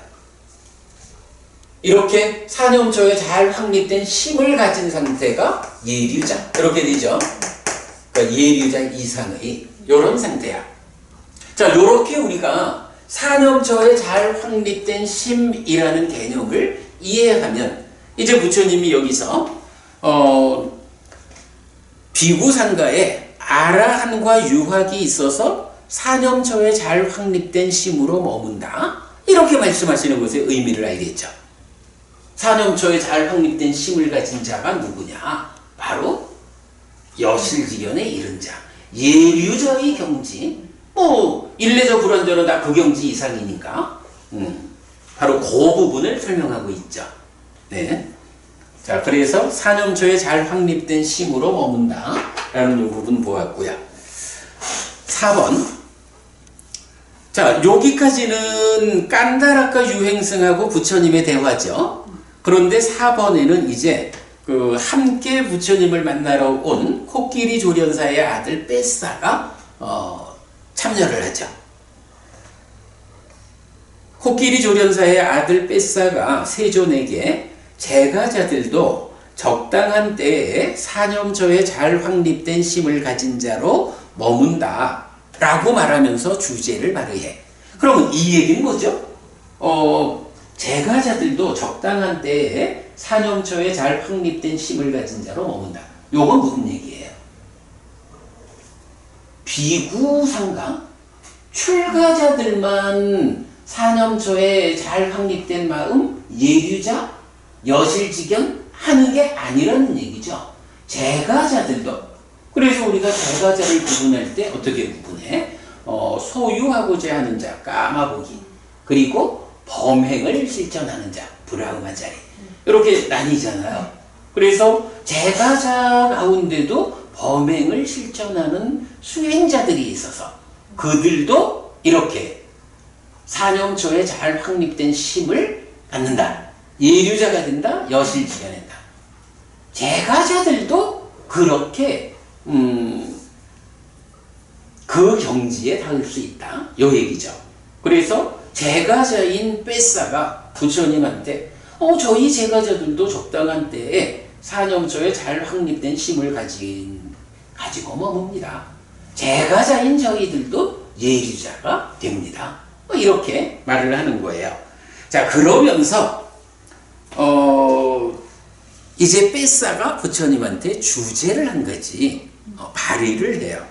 이렇게 사념처에 잘 확립된 심을 가진 상태가 예류자, 이렇게 되죠. 그러니까 예류자 이상의 요런 상태야. 자, 요렇게 우리가 사념처에 잘 확립된 심이라는 개념을 이해하면, 이제 부처님이 여기서 비구상가에 아라한과 유학이 있어서 사념처에 잘 확립된 심으로 머문다, 이렇게 말씀하시는 것의 의미를 알겠죠. 사념처에 잘 확립된 심을 가진 자가 누구냐? 바로 여실직연에 이른 자, 예류자의 경지. 일례적 불원전은 다 그 경지 이상이니까 바로 그 부분을 설명하고 있죠. 네. 자, 그래서 사념초에 잘 확립된 심으로 머문다 라는 이 부분 보았고요. 4번. 자, 여기까지는 깐다락과 유행승하고 부처님의 대화죠. 그런데 4번에는 이제 그 함께 부처님을 만나러 온 코끼리 조련사의 아들 뺏사가 참여를 하죠. 코끼리 조련사의 아들 뺏사가 세존에게 제가자들도 적당한 때에 사념초에 잘 확립된 심을 가진 자로 머문다 라고 말하면서 주제를 발휘해. 그러면 이 얘기는 뭐죠? 제가자들도 적당한 때에 사념초에 잘 확립된 심을 가진 자로 머문다. 요건 무슨 얘기예요? 비구상가? 출가자들만 사념초에 잘 확립된 마음, 예류자, 여실지견 하는 게 아니라는 얘기죠. 제가자들도. 그래서 우리가 제가자를 구분할 때 어떻게 구분해? 소유하고자 하는 자, 까마보기. 그리고 범행을 실천하는 자, 브라흐마자리. 이렇게 나뉘잖아요. 그래서 제가자 가운데도 범행을 실천하는 수행자들이 있어서 그들도 이렇게 사념초에 잘 확립된 심을 갖는다. 예류자가 된다. 여실지견한다. 제가자들도 그렇게 그 경지에 닿을 수 있다. 요 얘기죠. 그래서 제가자인 뺏사가 부처님한테 저희 제가자들도 적당한 때에 사념초에 잘 확립된 심을 가지고 머뭅니다. 제가자인 저희들도 예류자가 됩니다. 이렇게 말을 하는 거예요. 자, 그러면서 이제 뺏사가 부처님한테 주제를 한 거지. 발의를 해요.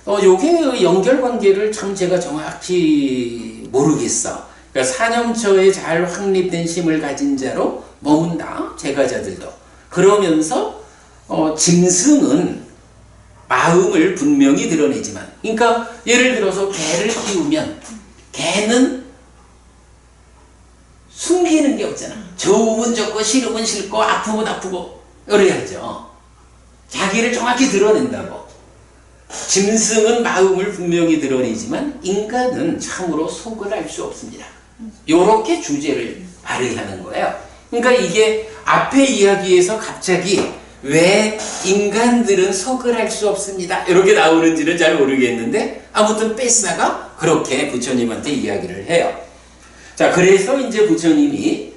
요게 연결관계를 참 제가 정확히 모르겠어. 그러니까 사념초에 잘 확립된 심을 가진 자로 머문다. 제가자들도. 그러면서 짐승은 마음을 분명히 드러내지만, 그러니까 예를 들어서 개를 키우면 개는 숨기는 게 없잖아. 좋으면 좋고 싫으면 싫고 아프면 아프고 그래야죠. 자기를 정확히 드러낸다고. 짐승은 마음을 분명히 드러내지만 인간은 참으로 속을 알 수 없습니다. 요렇게 주제를 발휘하는 거예요. 그러니까 이게 앞에 이야기에서 갑자기 왜 인간들은 속을 알 수 없습니다 이렇게 나오는지는 잘 모르겠는데 아무튼 뺏사가 그렇게 부처님한테 이야기를 해요. 자, 그래서 이제 부처님이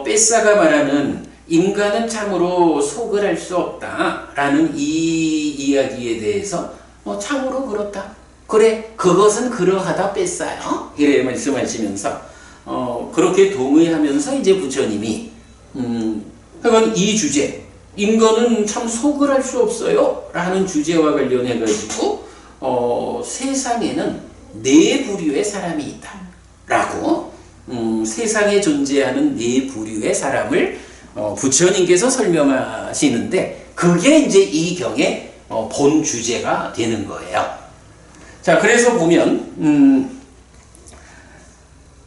뺏사가 말하는 인간은 참으로 속을 알 수 없다라는 이 이야기에 대해서 참으로 그렇다. 그래, 그것은 그러하다 뺏사요. 이래 말씀하시면서 그렇게 동의하면서 이제 부처님이 그건 이 주제, 인간은 참 속을 알 수 없어요 라는 주제와 관련해 가지고 세상에는 네 부류의 사람이 있다 라고 세상에 존재하는 네 부류의 사람을 부처님께서 설명하시는데 그게 이제 이 경의 본 주제가 되는 거예요. 자, 그래서 보면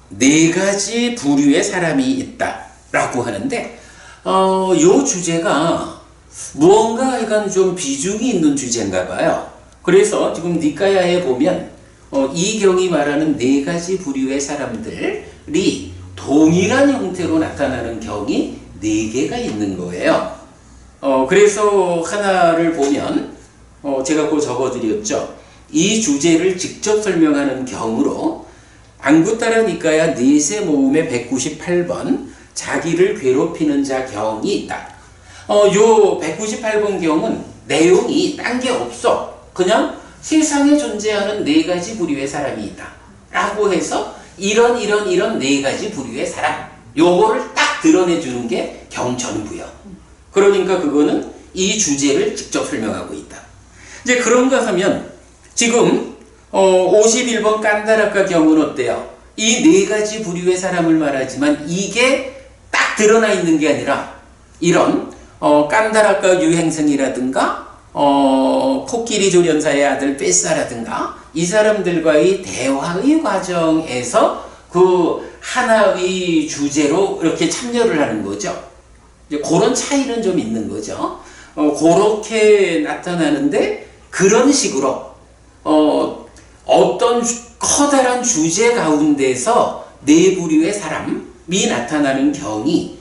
네 가지 부류의 사람이 있다라고 하는데 요 주제가 무언가 약간 좀 비중이 있는 주제인가 봐요. 그래서 지금 니까야에 보면 이 경이 말하는 네 가지 부류의 사람들이 동일한 형태로 나타나는 경이 네 개가 있는 거예요. 그래서 하나를 보면 제가 그 적어드렸죠. 이 주제를 직접 설명하는 경으로 앙구타라 니까야 네세 모음의 198번 자기를 괴롭히는 자 경이 있다. 요 198번 경은 내용이 딴 게 없어. 그냥 세상에 존재하는 네 가지 부류의 사람이 있다 라고 해서 이런 네 가지 부류의 사람 요거를 딱 드러내주는 게 경전부요. 그러니까 그거는 이 주제를 직접 설명하고 있다. 이제 그런가 하면 지금 51번 깐다라카 경은 어때요? 이 네 가지 부류의 사람을 말하지만 이게 딱 드러나 있는 게 아니라 이런 깐다라카 유행승이라든가 코끼리 조련사의 아들 뺏사라든가 이 사람들과의 대화의 과정에서 그 하나의 주제로 이렇게 참여를 하는 거죠. 이제 그런 차이는 좀 있는 거죠. 그렇게 나타나는데 그런 식으로 어떤 커다란 주제 가운데서 네 부류의 사람이 나타나는 경이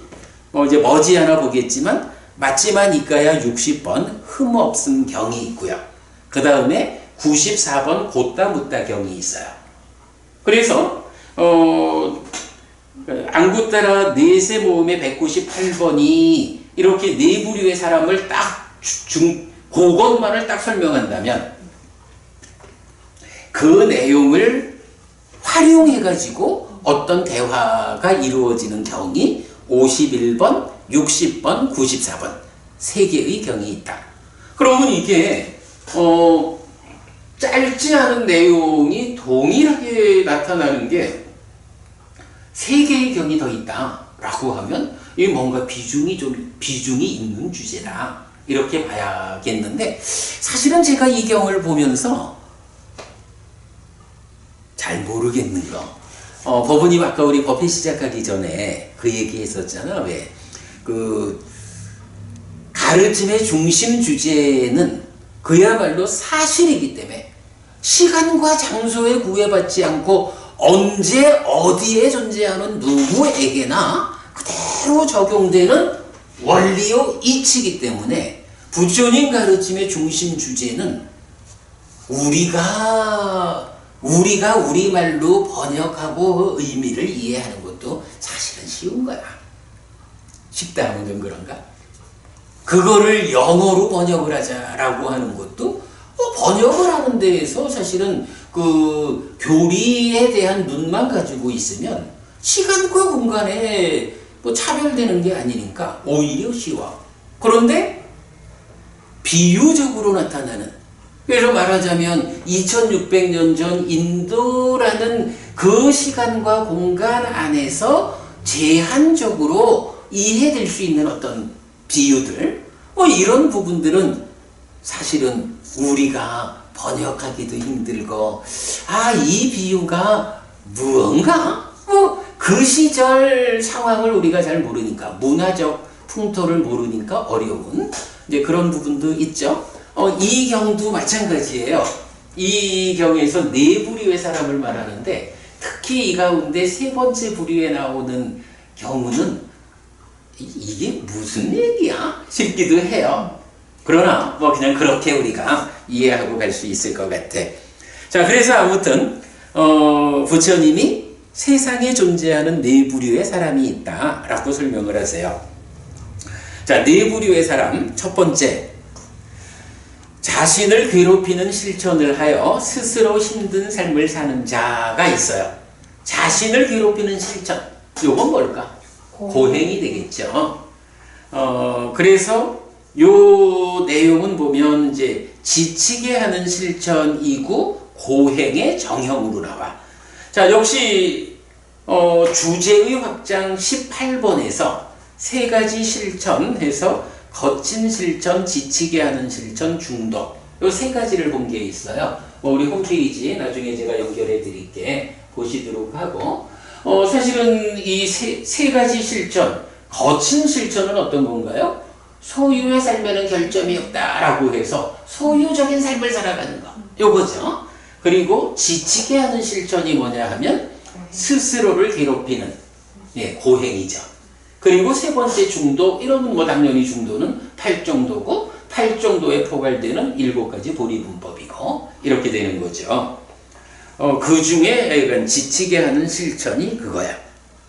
이제 머지않아 보겠지만 맞지만 이까야 60번 흠없음 경이 있고요. 그 다음에 94번 곧다 묻다 경이 있어요. 그래서 안구따라 넷의 모음의 198번이 이렇게 네 부류의 사람을 딱 그것만을 딱 설명한다면 그 내용을 활용해가지고 어떤 대화가 이루어지는 경이 51번, 60번, 94번 세 개의 경이 있다. 그러면 이게 짧지 않은 내용이 동일하게 나타나는 게 세 개의 경이 더 있다라고 하면 이게 뭔가 비중이 있는 주제다 이렇게 봐야겠는데 사실은 제가 이 경을 보면서 잘 모르겠는 거. 법원님 아까 우리 법회 시작하기 전에 그 얘기 했었잖아. 왜? 가르침의 중심 주제는 그야말로 사실이기 때문에 시간과 장소에 구애받지 않고 언제 어디에 존재하는 누구에게나 그대로 적용되는 원리요 이치이기 때문에 부처님 가르침의 중심 주제는 우리가 우리말로 번역하고 의미를 이해하는 것도 사실은 쉬운 거야. 쉽다 하면 좀 그런가? 그거를 영어로 번역을 하자라고 하는 것도 번역을 하는 데에서 사실은 그 교리에 대한 눈만 가지고 있으면 시간과 공간에 차별되는 게 아니니까 오히려 쉬워. 그런데 비유적으로 나타나는, 그래서 말하자면 2600년 전 인도라는 그 시간과 공간 안에서 제한적으로 이해될 수 있는 어떤 비유들, 이런 부분들은 사실은 우리가 번역하기도 힘들고, 이 비유가 무언가? 그 시절 상황을 우리가 잘 모르니까, 문화적 풍토를 모르니까 어려운 이제 그런 부분도 있죠. 이 경도 마찬가지예요. 이 경에서 네 부류의 사람을 말하는데, 특히 이 가운데 세 번째 부류에 나오는 경우는 이게 무슨 얘기야? 싶기도 해요. 그러나 그냥 그렇게 우리가 이해하고 갈 수 있을 것 같아. 자, 그래서 아무튼 부처님이 세상에 존재하는 네 부류의 사람이 있다라고 설명을 하세요. 자, 네 부류의 사람, 첫 번째, 자신을 괴롭히는 실천을 하여 스스로 힘든 삶을 사는 자가 있어요. 자신을 괴롭히는 실천, 요건 뭘까? 고행이 되겠죠. 그래서 요 내용은 보면 이제 지치게 하는 실천이고 고행의 정형으로 나와. 자, 역시 주제의 확장 18번에서 세 가지 실천해서 거친 실천, 지치게 하는 실천, 중독, 요 세 가지를 본 게 있어요. 우리 홈페이지 나중에 제가 연결해 드릴게 보시도록 하고, 사실은 이 세 가지 실천, 거친 실천은 어떤 건가요? 소유의 삶에는 결점이 없다라고 해서 소유적인 삶을 살아가는 거, 요거죠. 그리고 지치게 하는 실천이 뭐냐 하면 스스로를 괴롭히는 고행이죠. 그리고 세 번째 중도, 이런 당연히 중도는 8정도고 8정도에 포괄되는 7가지 보리분법이고 이렇게 되는 거죠. 그 중에 지치게 하는 실천이 그거야.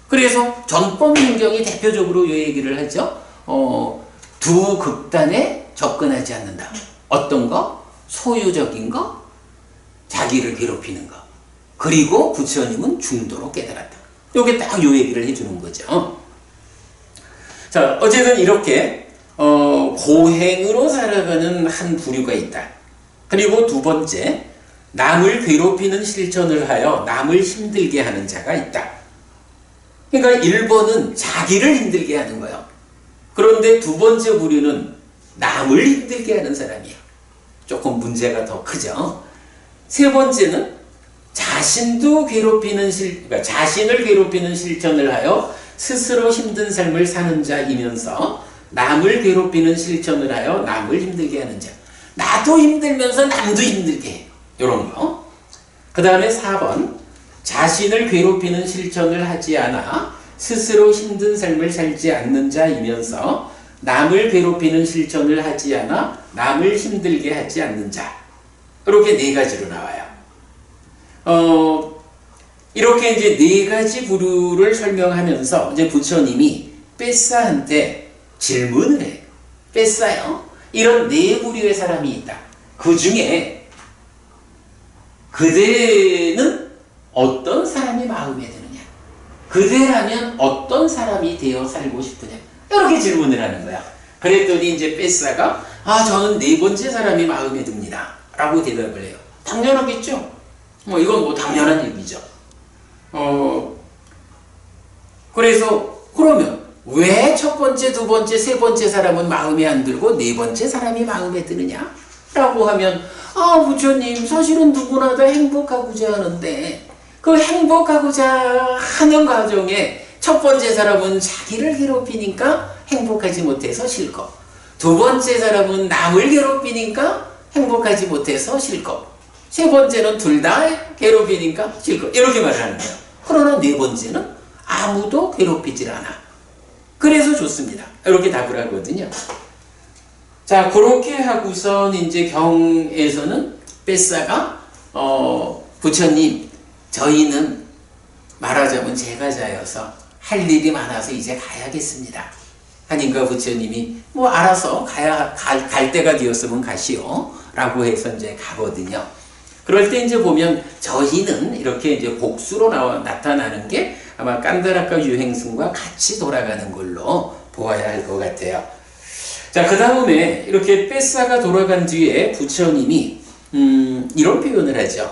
그래서 전법문경이 대표적으로 이 얘기를 하죠. 두 극단에 접근하지 않는다. 어떤 거? 소유적인 거, 자기를 괴롭히는 거. 그리고 부처님은 중도로 깨달았다. 요게 딱 요 얘기를 해주는 거죠. 자, 어쨌든 이렇게 고행으로 살아가는 한 부류가 있다. 그리고 두 번째, 남을 괴롭히는 실천을 하여 남을 힘들게 하는 자가 있다. 그러니까 1번은 자기를 힘들게 하는 거예요. 그런데 두 번째 부류는 남을 힘들게 하는 사람이에요. 조금 문제가 더 크죠. 세 번째는 자신도 그러니까 자신을 괴롭히는 실천을 하여 스스로 힘든 삶을 사는 자이면서 남을 괴롭히는 실천을 하여 남을 힘들게 하는 자. 나도 힘들면서 남도 힘들게 해요. 이런 거. 그 다음에 4번. 자신을 괴롭히는 실천을 하지 않아 스스로 힘든 삶을 살지 않는 자이면서 남을 괴롭히는 실천을 하지 않아 남을 힘들게 하지 않는 자. 이렇게 4가지로 나와요. 이렇게 이제 4가지 부류를 설명하면서 이제 부처님이 뺏사한테 질문을 해요. 뺏사요. 이런 4부류의 사람이 있다. 그 중에 그대는 어떤 사람이 마음에 드느냐? 그대라면 어떤 사람이 되어 살고 싶으냐? 이렇게 질문을 하는 거야. 그랬더니 이제 뺏사가 저는 4번째 사람이 마음에 듭니다. 라고 대답을 해요. 당연하겠죠? 이건 뭐 당연한 얘기죠. 그래서 그러면 왜 첫 번째, 두 번째, 세 번째 사람은 마음에 안 들고 4번째 사람이 마음에 드느냐? 라고 하면 부처님 사실은 누구나 다 행복하고자 하는데 그 행복하고자 하는 과정에 첫 번째 사람은 자기를 괴롭히니까 행복하지 못해서 싫고 두 번째 사람은 남을 괴롭히니까 행복하지 못해서 싫고 세 번째는 둘 다 괴롭히니까 싫고 이렇게 말을 하는 거예요. 그러나 4번째는 아무도 괴롭히질 않아. 그래서 좋습니다. 이렇게 답을 하거든요. 자, 그렇게 하고선 이제 경에서는 뺏사가 부처님 저희는 말하자면 제가자여서 할 일이 많아서 이제 가야겠습니다. 하니까 부처님이 알아서 갈 때가 되었으면 가시오 라고 해서 이제 가거든요. 그럴 때 이제 보면 저희는 이렇게 이제 복수로 나타나는 게 아마 깐다라카 유행승과 같이 돌아가는 걸로 보아야 할 것 같아요. 자, 그 다음에 이렇게 뺏사가 돌아간 뒤에 부처님이 이런 표현을 하죠.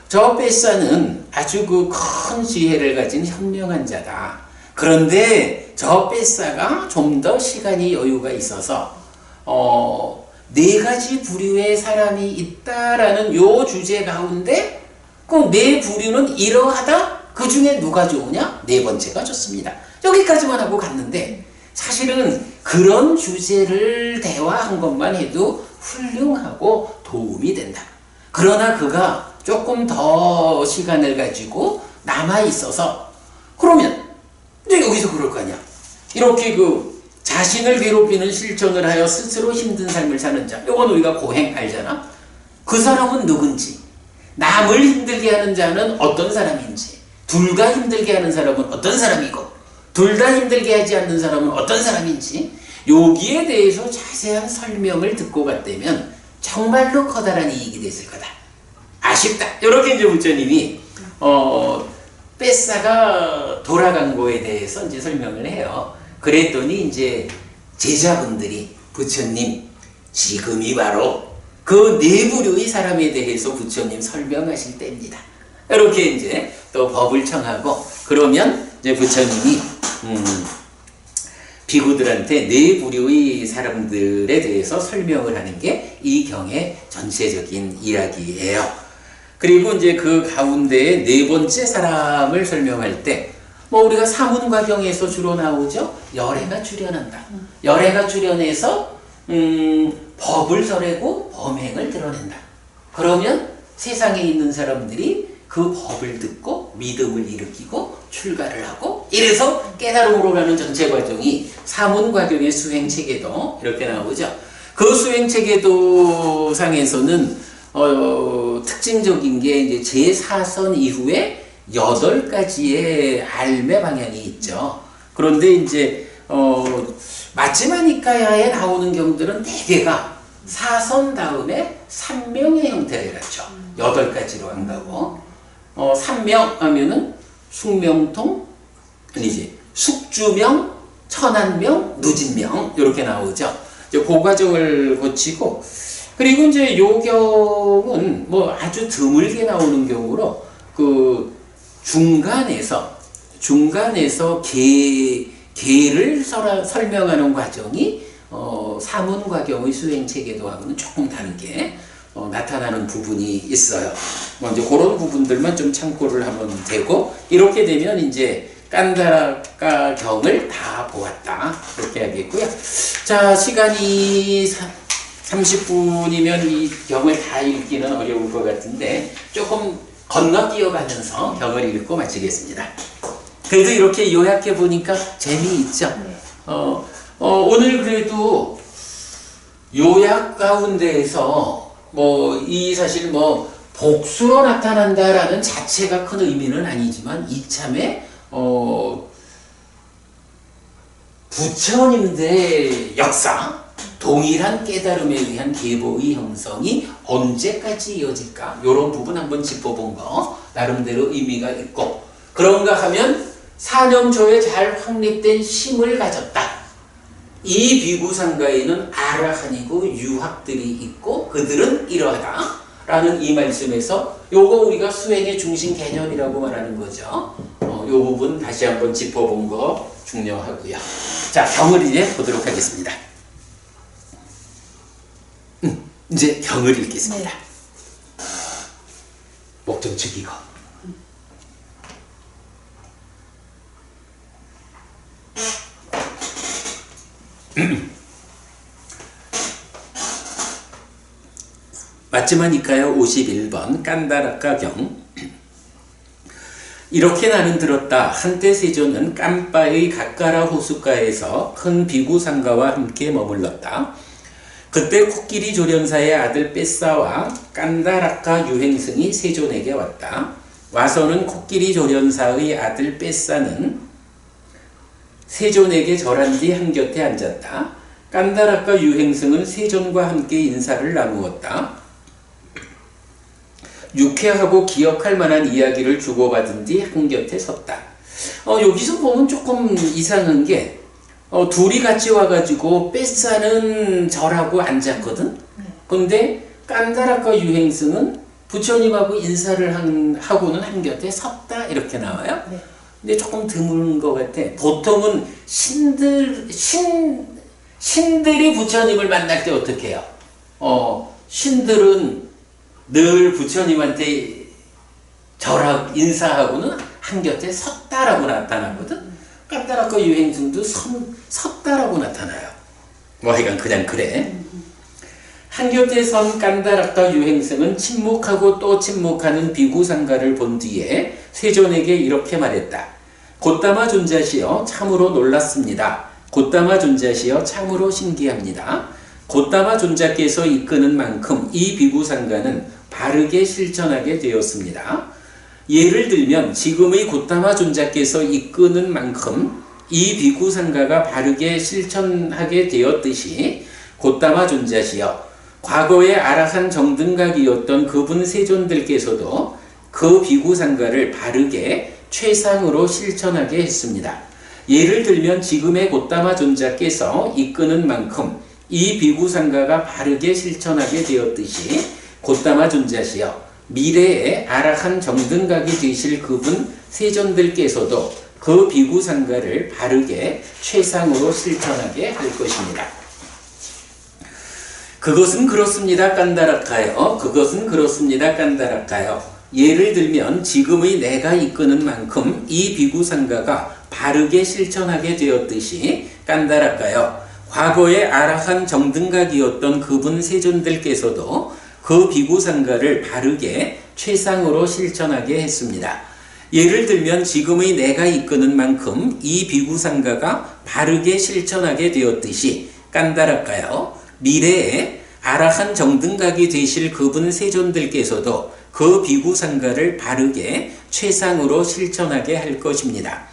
저 뺏사는 아주 큰 지혜를 가진 현명한 자다. 그런데 저 뺏사가 좀 더 시간이 여유가 있어서 4가지 부류의 사람이 있다라는 요 주제 가운데 그 4부류는 이러하다. 그 중에 누가 좋으냐? 4번째가 좋습니다. 여기까지만 하고 갔는데 사실은 그런 주제를 대화한 것만 해도 훌륭하고 도움이 된다. 그러나 그가 조금 더 시간을 가지고 남아 있어서 그러면 이제 여기서 그럴 거 아니야. 이렇게 자신을 괴롭히는 실천을 하여 스스로 힘든 삶을 사는 자. 이건 우리가 고행 알잖아. 그 사람은 누군지, 남을 힘들게 하는 자는 어떤 사람인지, 둘 다 힘들게 하는 사람은 어떤 사람이고, 둘 다 힘들게 하지 않는 사람은 어떤 사람인지 여기에 대해서 자세한 설명을 듣고 갔다면 정말로 커다란 이익이 됐을 거다. 아쉽다. 이렇게 이제 부처님이 뺏사가 돌아간 거에 대해서 이제 설명을 해요. 그랬더니 이제 제자분들이 부처님 지금이 바로 그 4부류의 사람에 대해서 부처님 설명하실 때입니다. 이렇게 이제 또 법을 청하고 그러면 이제 부처님이 비구들한테 4부류의 사람들에 대해서 설명을 하는 게 이 경의 전체적인 이야기예요. 그리고 이제 그 가운데에 4번째 사람을 설명할 때 우리가 사문과경에서 주로 나오죠. 열애가 출현한다. 열애가 출현해서 법을 설하고 범행을 드러낸다. 그러면 세상에 있는 사람들이 그 법을 듣고 믿음을 일으키고 출가를 하고 이래서 깨달음으로 가는 전체 과정이 사문과경의 수행체계도 이렇게 나오죠. 그 수행체계도 상에서는 특징적인 게 이제 제4선 이후에 8가지의 알매 방향이 있죠. 그런데 이제 마지막 니까야에 나오는 경들은 대개가 4선 다음에 3명의 형태를 갖죠. 8가지로 한다고. 3명 하면은 숙명통, 아니지, 숙주명, 천안명, 누진명 이렇게 나오죠. 이제 그 과정을 거치고 그리고 이제 요 경은 아주 드물게 나오는 경우로 그 중간에서 계를 설명하는 과정이 사문과경의 수행체계도하고는 조금 다르게 나타나는 부분이 있어요. 이제 그런 부분들만 좀 참고를 하면 되고, 이렇게 되면 이제 깐다라까 경을 다 보았다, 그렇게 하겠고요. 자, 시간이 30분이면 이 경을 다 읽기는 어려울 것 같은데 조금 건너뛰어가면서 경을 읽고 마치겠습니다. 그래도 이렇게 요약해 보니까 재미있죠. 오늘 그래도 요약 가운데에서 사실 복수로 나타난다라는 자체가 큰 의미는 아니지만 이참에 부처님들의 역사, 동일한 깨달음에 의한 계보의 형성이 언제까지 이어질까? 이런 부분 한번 짚어본 거 나름대로 의미가 있고, 그런가 하면 사념조에 잘 확립된 심을 가졌다. 이 비구상가에는 아라한이고 유학들이 있고 그들은 이러하다 라는 이 말씀에서 요거 우리가 수행의 중심 개념이라고 말하는 거죠. 요 부분 다시 한번 짚어본 거 중요하고요. 자, 경을 이제 보도록 하겠습니다. 이제 경을 읽겠습니다. 목 좀 죽이고. 맞지마니까요 51번 깐다라까 경. 이렇게 나는 들었다. 한때 세존은 깜바의 갓가라 호숫가에서 큰 비구상가와 함께 머물렀다. 그때 코끼리 조련사의 아들 뺏사와 깐다라까 유행승이 세존에게 왔다. 와서는 코끼리 조련사의 아들 뺏사는 세존에게 절한 뒤 한곁에 앉았다. 깐다라까 유행승은 세존과 함께 인사를 나누었다. 유쾌하고 기억할 만한 이야기를 주고받은 뒤 한곁에 섰다. 여기서 보면 조금 이상한 게 둘이 같이 와가지고 뺏사는 절하고 앉았거든. 근데 깐다라까 유행승은 부처님하고 인사를 하고는 한곁에 섰다 이렇게 나와요. 근데 조금 드문 것 같아. 보통은 신들이 부처님을 만날 때 어떻게 해요? 신들은 늘 부처님한테 절하고 인사하고는 한곁에 섰다라고 나타나거든. 깐다라까 유행승도 섰다라고 나타나요. 하여간 그냥 그래. 한곁에 선 깐다라까 유행승은 침묵하고 또 침묵하는 비구상가를 본 뒤에 세존에게 이렇게 말했다. 곧다마 존자시여 참으로 놀랐습니다. 곧다마 존자시여 참으로 신기합니다. 곧다마 존자께서 이끄는 만큼 이 비구상가는 바르게 실천하게 되었습니다. 예를 들면 지금의 곧다마 존자께서 이끄는 만큼 이 비구상가가 바르게 실천하게 되었듯이 곧다마 존자시여 과거의 아라한 정등각이었던 그분 세존들께서도 그 비구상가를 바르게 최상으로 실천하게 했습니다. 예를 들면 지금의 곧다마 존자께서 이끄는 만큼 이 비구상가가 바르게 실천하게 되었듯이 곧다마 존자시여 미래에 아라한 정등각이 되실 그분 세존들께서도 그 비구상가를 바르게 최상으로 실천하게 할 것입니다. 그것은 그렇습니다 깐다라카요. 그것은 그렇습니다 깐다라카요. 예를 들면 지금의 내가 이끄는 만큼 이 비구상가가 바르게 실천하게 되었듯이 깐다라카요. 과거의 아라한 정등각이었던 그분 세존들께서도 그 비구상가를 바르게 최상으로 실천하게 했습니다. 예를 들면 지금의 내가 이끄는 만큼 이 비구상가가 바르게 실천하게 되었듯이 깐다라카요. 미래에 아라한 정등각이 되실 그분 세존들께서도 그 비구상가를 바르게 최상으로 실천하게 할 것입니다.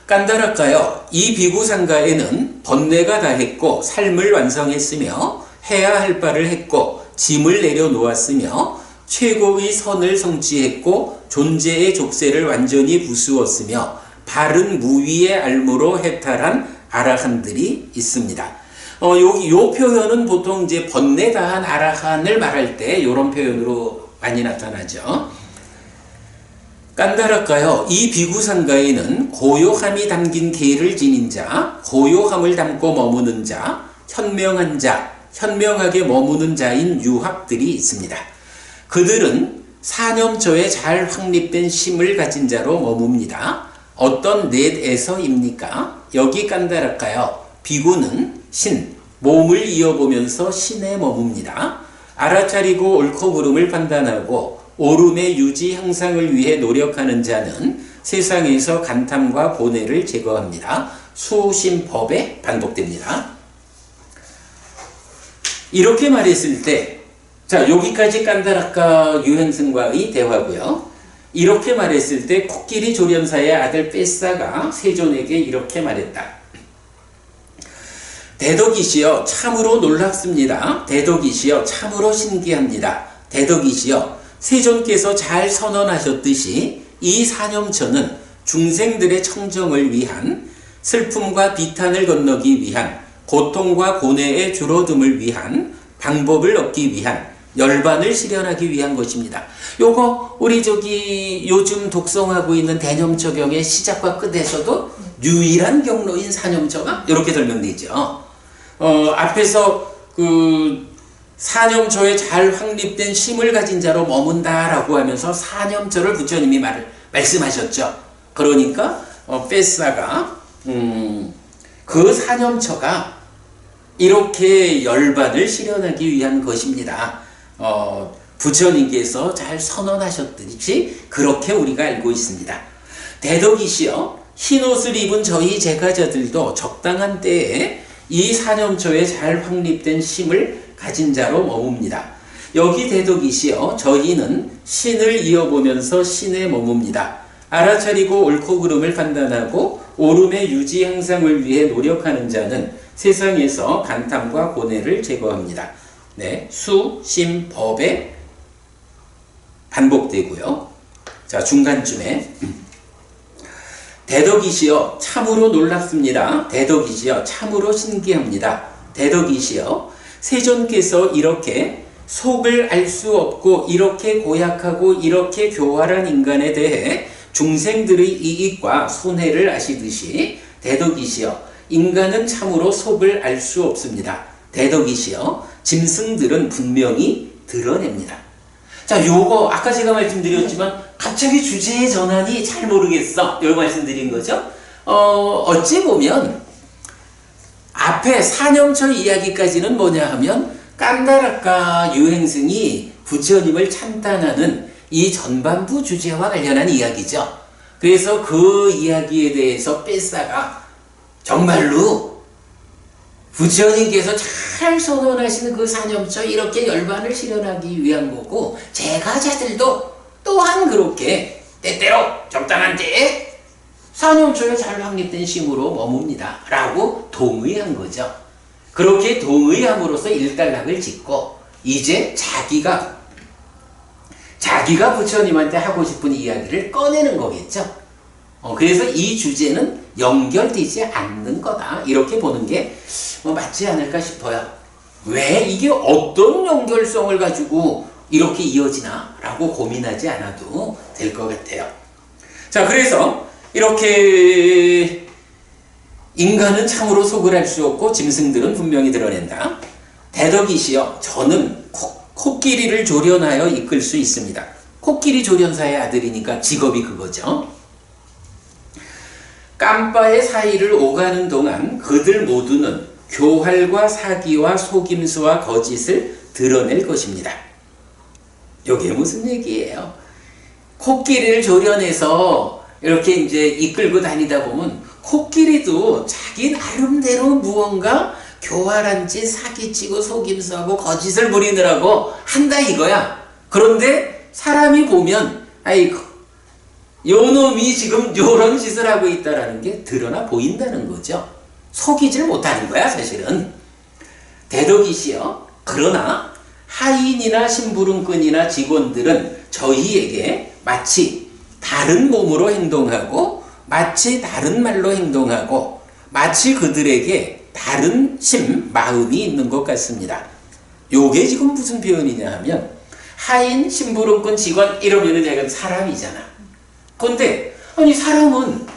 깐다라카요. 이 비구상가에는 번뇌가 다했고 삶을 완성했으며 해야 할 바를 했고 짐을 내려놓았으며 최고의 선을 성취했고 존재의 족쇄를 완전히 부수었으며 바른 무위의 알무로 해탈한 아라한들이 있습니다. 요 표현은 보통 이제 번뇌 다한 아라한을 말할 때 이런 표현으로 많이 나타나죠. 깐다라카요. 이 비구상가에는 고요함이 담긴 계를 지닌 자, 고요함을 담고 머무는 자, 현명한 자, 현명하게 머무는 자인 유학들이 있습니다. 그들은 사념초에 잘 확립된 심을 가진 자로 머뭅니다. 어떤 넷에서입니까? 여기 깐다랄까요? 비구는 신, 몸을 이어보면서 신에 머뭅니다. 알아차리고 옳고 그름을 판단하고 옳음의 유지 향상을 위해 노력하는 자는 세상에서 간탐과 고뇌를 제거합니다. 수심법에 반복됩니다. 이렇게 말했을 때, 자, 여기까지 깐다라까 유행승과의 대화고요. 이렇게 말했을 때 코끼리 조련사의 아들 뺏사가 세존에게 이렇게 말했다. 대덕이시여 참으로 놀랍습니다. 대덕이시여 참으로 신기합니다. 대덕이시여 세존께서 잘 선언하셨듯이 이 사념처는 중생들의 청정을 위한, 슬픔과 비탄을 건너기 위한, 고통과 고뇌의 줄어듦을 위한, 방법을 얻기 위한, 열반을 실현하기 위한 것입니다. 요거 우리 요즘 독송하고 있는 대념처경의 시작과 끝에서도 유일한 경로인 사념처가 이렇게 설명되죠. 앞에서 그 사념처에 잘 확립된 심을 가진 자로 머문다라고 하면서 사념처를 부처님이 말씀하셨죠. 그러니까 뺏사가 그 사념처가 이렇게 열반을 실현하기 위한 것입니다. 부처님께서 잘 선언하셨듯이 그렇게 우리가 알고 있습니다. 대덕이시여 흰옷을 입은 저희 제가자들도 적당한 때에 이 사념초에 잘 확립된 심을 가진 자로 머뭅니다. 여기 대덕이시여 저희는 신을 이어보면서 신에 머뭅니다. 알아차리고 옳고 그름을 판단하고 옳음의 유지 향상을 위해 노력하는 자는 세상에서 간탐과 고뇌를 제거합니다. 네, 수, 심, 법에 반복되고요. 자, 중간쯤에 대덕이시여 참으로 놀랍습니다. 대덕이시여 참으로 신기합니다. 대덕이시여 세존께서 이렇게 속을 알 수 없고 이렇게 고약하고 이렇게 교활한 인간에 대해 중생들의 이익과 손해를 아시듯이 대덕이시여 인간은 참으로 속을 알 수 없습니다. 대덕이시여 짐승들은 분명히 드러냅니다. 자, 요거 아까 제가 말씀드렸지만 갑자기 주제의 전환이 잘 모르겠어. 요 말씀드린 거죠. 어찌 보면 앞에 사념처 이야기까지는 뭐냐 하면 깐다라까 유행승이 부처님을 찬탄하는 이 전반부 주제와 관련한 이야기죠. 그래서 그 이야기에 대해서 뺏사가 정말로 부처님께서 잘 선언하시는 그 사념처 이렇게 열반을 실현하기 위한 거고 제가자들도 또한 그렇게 때때로 적당한 때에 사념처에 잘 확립된 심으로 머뭅니다 라고 동의한 거죠. 그렇게 동의함으로써 일단락을 짓고 이제 자기가 부처님한테 하고 싶은 이야기를 꺼내는 거겠죠. 그래서 이 주제는 연결되지 않는 거다 이렇게 보는 게 맞지 않을까 싶어요. 왜 이게 어떤 연결성을 가지고 이렇게 이어지나 라고 고민하지 않아도 될 것 같아요. 자, 그래서 이렇게 인간은 참으로 속을 알 수 없고 짐승들은 분명히 드러낸다. 대덕이시여 저는 코끼리를 조련하여 이끌 수 있습니다. 코끼리 조련사의 아들이니까 직업이 그거죠. 깜바의 사이를 오가는 동안 그들 모두는 교활과 사기와 속임수와 거짓을 드러낼 것입니다. 이게 무슨 얘기예요? 코끼리를 조련해서 이렇게 이제 이끌고 다니다 보면 코끼리도 자기 나름대로 무언가 교활한 짓, 사기치고 속임수하고 거짓을 부리느라고 한다 이거야. 그런데 사람이 보면 아이고 요 놈이 지금 요런 짓을 하고 있다라는 게 드러나 보인다는 거죠. 속이질 못하는 거야 사실은. 대덕이시여 그러나 하인이나 심부름꾼이나 직원들은 저희에게 마치 다른 몸으로 행동하고 마치 다른 말로 행동하고 마치 그들에게 다른 마음이 있는 것 같습니다. 요게 지금 무슨 표현이냐 하면 하인, 심부름꾼, 직원 이러면은 약간 사람이잖아. 근데 아니 사람은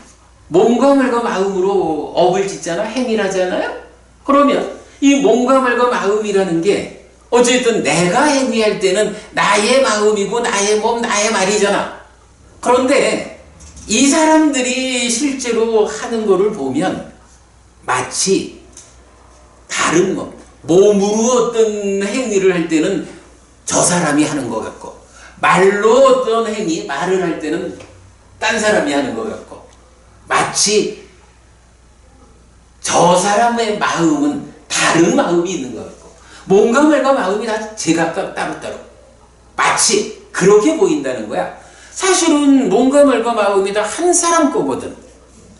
몸과 말과 마음으로 업을 짓잖아. 행위를 하잖아요. 그러면 이 몸과 말과 마음이라는 게 어쨌든 내가 행위할 때는 나의 마음이고 나의 몸, 나의 말이잖아. 그런데 이 사람들이 실제로 하는 거를 보면 마치 다른 몸으로 어떤 행위를 할 때는 저 사람이 하는 것 같고, 말로 어떤 행위, 말을 할 때는 딴 사람이 하는 것 같고, 마치 저 사람의 마음은 다른 마음이 있는 것 같고, 몸과 말과 마음이 다 제각각 따로따로 마치 그렇게 보인다는 거야. 사실은 몸과 말과 마음이 다 한 사람 거거든.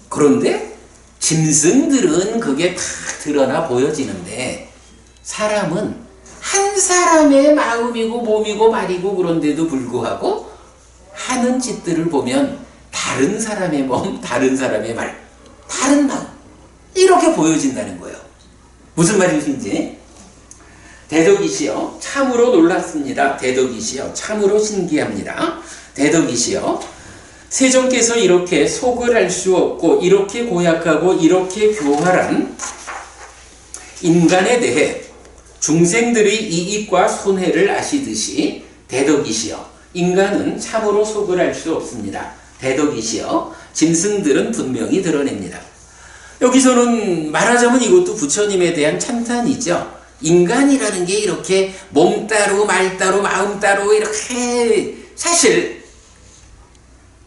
그런데 짐승들은 그게 다 드러나 보여지는데, 사람은 한 사람의 마음이고 몸이고 말이고, 그런데도 불구하고 하는 짓들을 보면 다른 사람의 몸, 다른 사람의 말, 다른 마음, 이렇게 보여진다는 거예요. 무슨 말인지. 대덕이시여 참으로 놀랐습니다. 대덕이시여 참으로 신기합니다. 대덕이시여 세존께서 이렇게 속을 알 수 없고 이렇게 고약하고 이렇게 교활한 인간에 대해 중생들의 이익과 손해를 아시듯이 대덕이시여 인간은 참으로 속을 알 수 없습니다. 대덕이시여 짐승들은 분명히 드러냅니다. 여기서는 말하자면 이것도 부처님에 대한 찬탄이죠. 인간이라는 게 이렇게 몸 따로 말 따로 마음 따로 이렇게 사실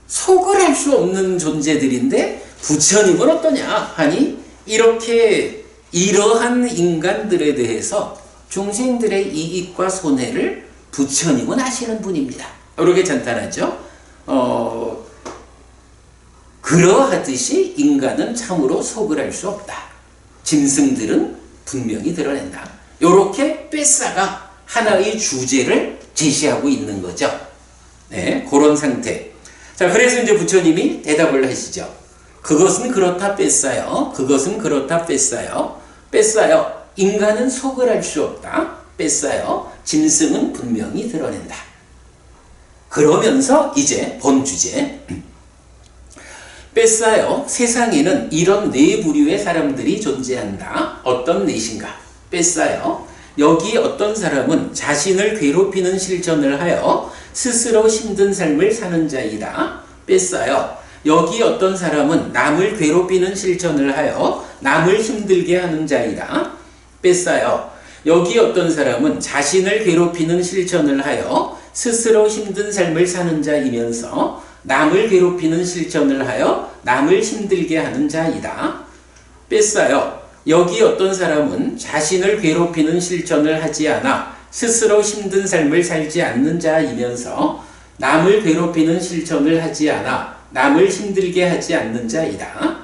속을 알 수 없는 존재들인데, 부처님은 어떠냐 하니 이렇게 이러한 인간들에 대해서 중생들의 이익과 손해를 부처님은 아시는 분입니다. 이렇게 찬탄하죠. 그러하듯이 인간은 참으로 속을 알 수 없다. 짐승들은 분명히 드러낸다. 이렇게 뺏사가 하나의 주제를 제시하고 있는 거죠. 네, 그런 상태. 자, 그래서 이제 부처님이 대답을 하시죠. 그것은 그렇다 뺏사요. 그것은 그렇다 뺏사요. 뺏사요. 인간은 속을 알 수 없다. 뺏사요. 짐승은 분명히 드러낸다. 그러면서 이제 본 주제. 뺏사요. 세상에는 이런 네 부류의 사람들이 존재한다. 어떤 넷인가? 뺏사요. 여기 어떤 사람은 자신을 괴롭히는 실천을 하여 스스로 힘든 삶을 사는 자이다. 뺏사요. 여기 어떤 사람은 남을 괴롭히는 실천을 하여 남을 힘들게 하는 자이다. 뺏사요. 여기 어떤 사람은 자신을 괴롭히는 실천을 하여 스스로 힘든 삶을 사는 자이면서 남을 괴롭히는 실천을 하여 남을 힘들게 하는 자이다. 뺏사요. 여기 어떤 사람은 자신을 괴롭히는 실천을 하지 않아 스스로 힘든 삶을 살지 않는 자이면서 남을 괴롭히는 실천을 하지 않아 남을 힘들게 하지 않는 자이다.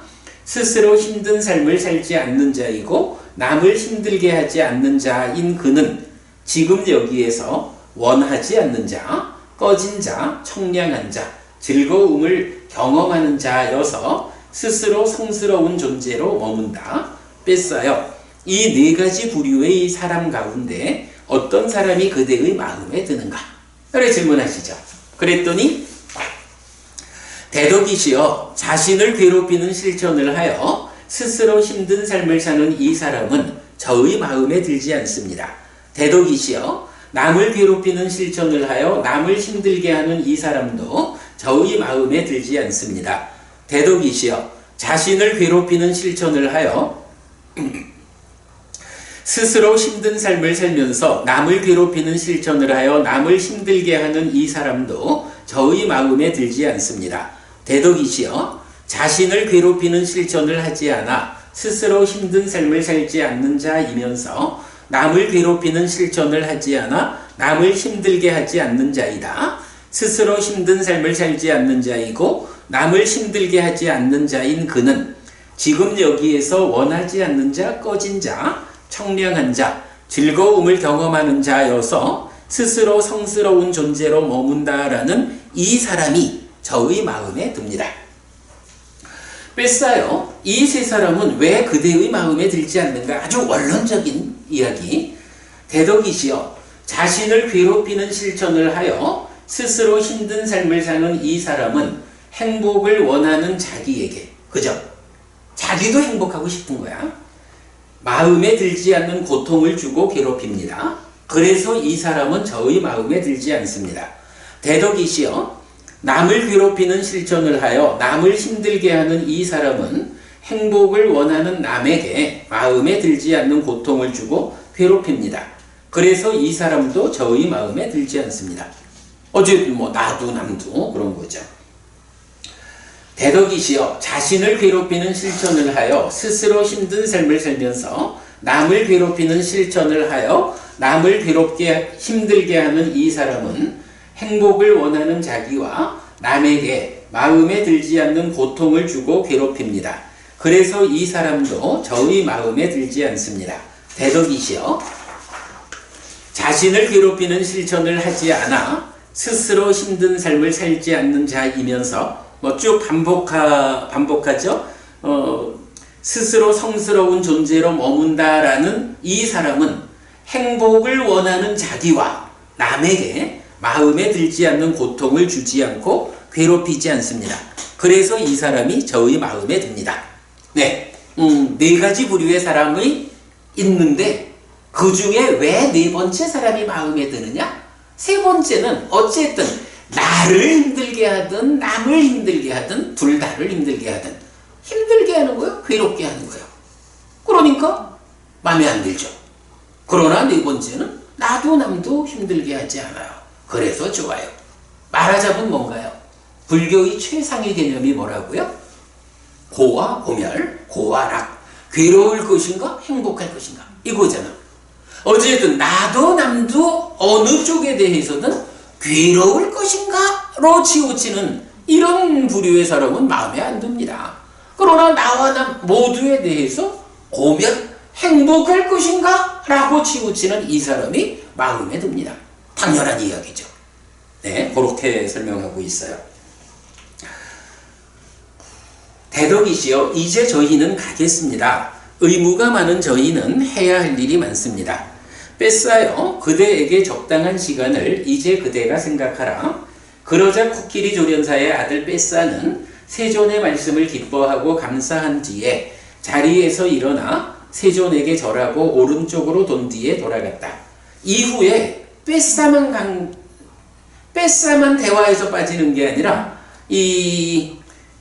스스로 힘든 삶을 살지 않는 자이고 남을 힘들게 하지 않는 자인 그는 지금 여기에서 원하지 않는 자, 꺼진 자, 청량한 자, 즐거움을 경험하는 자여서 스스로 성스러운 존재로 머문다. 뺏사요. 이 네 가지 부류의 사람 가운데 어떤 사람이 그대의 마음에 드는가? 그래 질문하시죠. 그랬더니 대덕이시여 자신을 괴롭히는 실천을 하여 스스로 힘든 삶을 사는 이 사람은 저의 마음에 들지 않습니다. 대덕이시여 남을 괴롭히는 실천을 하여 남을 힘들게 하는 이 사람도 저의 마음에 들지 않습니다. 대덕이시여 자신을 괴롭히는 실천을 하여 스스로 힘든 삶을 살면서 남을 괴롭히는 실천을 하여 남을 힘들게 하는 이 사람도 저의 마음에 들지 않습니다. 대덕이시여 자신을 괴롭히는 실천을 하지 않아 스스로 힘든 삶을 살지 않는 자이면서 남을 괴롭히는 실천을 하지 않아 남을 힘들게 하지 않는 자이다. 스스로 힘든 삶을 살지 않는 자이고 남을 힘들게 하지 않는 자인 그는 지금 여기에서 원하지 않는 자, 꺼진 자, 청량한 자, 즐거움을 경험하는 자여서 스스로 성스러운 존재로 머문다라는 이 사람이 저의 마음에 듭니다. 뺏사요. 이 세 사람은 왜 그대의 마음에 들지 않는가? 아주 원론적인 이야기. 대덕이시여 자신을 괴롭히는 실천을 하여 스스로 힘든 삶을 사는 이 사람은 행복을 원하는 자기에게, 그죠? 자기도 행복하고 싶은 거야. 마음에 들지 않는 고통을 주고 괴롭힙니다. 그래서 이 사람은 저의 마음에 들지 않습니다. 대덕이시여 남을 괴롭히는 실천을 하여 남을 힘들게 하는 이 사람은 행복을 원하는 남에게 마음에 들지 않는 고통을 주고 괴롭힙니다. 그래서 이 사람도 저의 마음에 들지 않습니다. 어쨌든 뭐 나도 남도 그런 거죠. 대덕이시여 자신을 괴롭히는 실천을 하여 스스로 힘든 삶을 살면서 남을 괴롭히는 실천을 하여 남을 괴롭게 힘들게 하는 이 사람은 행복을 원하는 자기와 남에게 마음에 들지 않는 고통을 주고 괴롭힙니다. 그래서 이 사람도 저의 마음에 들지 않습니다. 대덕이시여 자신을 괴롭히는 실천을 하지 않아 스스로 힘든 삶을 살지 않는 자이면서 뭐 쭉 반복하죠. 스스로 성스러운 존재로 머문다라는 이 사람은 행복을 원하는 자기와 남에게 마음에 들지 않는 고통을 주지 않고 괴롭히지 않습니다. 그래서 이 사람이 저의 마음에 듭니다. 네, 네 가지 부류의 사람이 있는데 그 중에 왜 네 번째 사람이 마음에 드느냐? 세 번째는 어쨌든 나를 힘들게 하든 남을 힘들게 하든 둘 다를 힘들게 하든 힘들게 하는 거예요? 괴롭게 하는 거예요? 그러니까 마음에 안 들죠. 그러나 네 번째는 나도 남도 힘들게 하지 않아요. 그래서 좋아요. 말하자면 뭔가요? 불교의 최상의 개념이 뭐라고요? 고와 고멸, 고와 락. 괴로울 것인가 행복할 것인가 이거잖아. 어쨌든 나도 남도 어느 쪽에 대해서는 괴로울 것인가로 치우치는 이런 부류의 사람은 마음에 안 듭니다. 그러나 나와 남 모두에 대해서 고면 행복할 것인가 라고 치우치는 이 사람이 마음에 듭니다. 당연한 이야기죠. 네, 그렇게 설명하고 있어요. 대덕이시여 이제 저희는 가겠습니다. 의무가 많은 저희는 해야 할 일이 많습니다. 뺏사여 그대에게 적당한 시간을 이제 그대가 생각하라. 그러자 코끼리 조련사의 아들 뺏사는 세존의 말씀을 기뻐하고 감사한 뒤에 자리에서 일어나 세존에게 절하고 오른쪽으로 돈 뒤에 돌아갔다. 이후에 뺏사만 대화에서 빠지는 게 아니라 이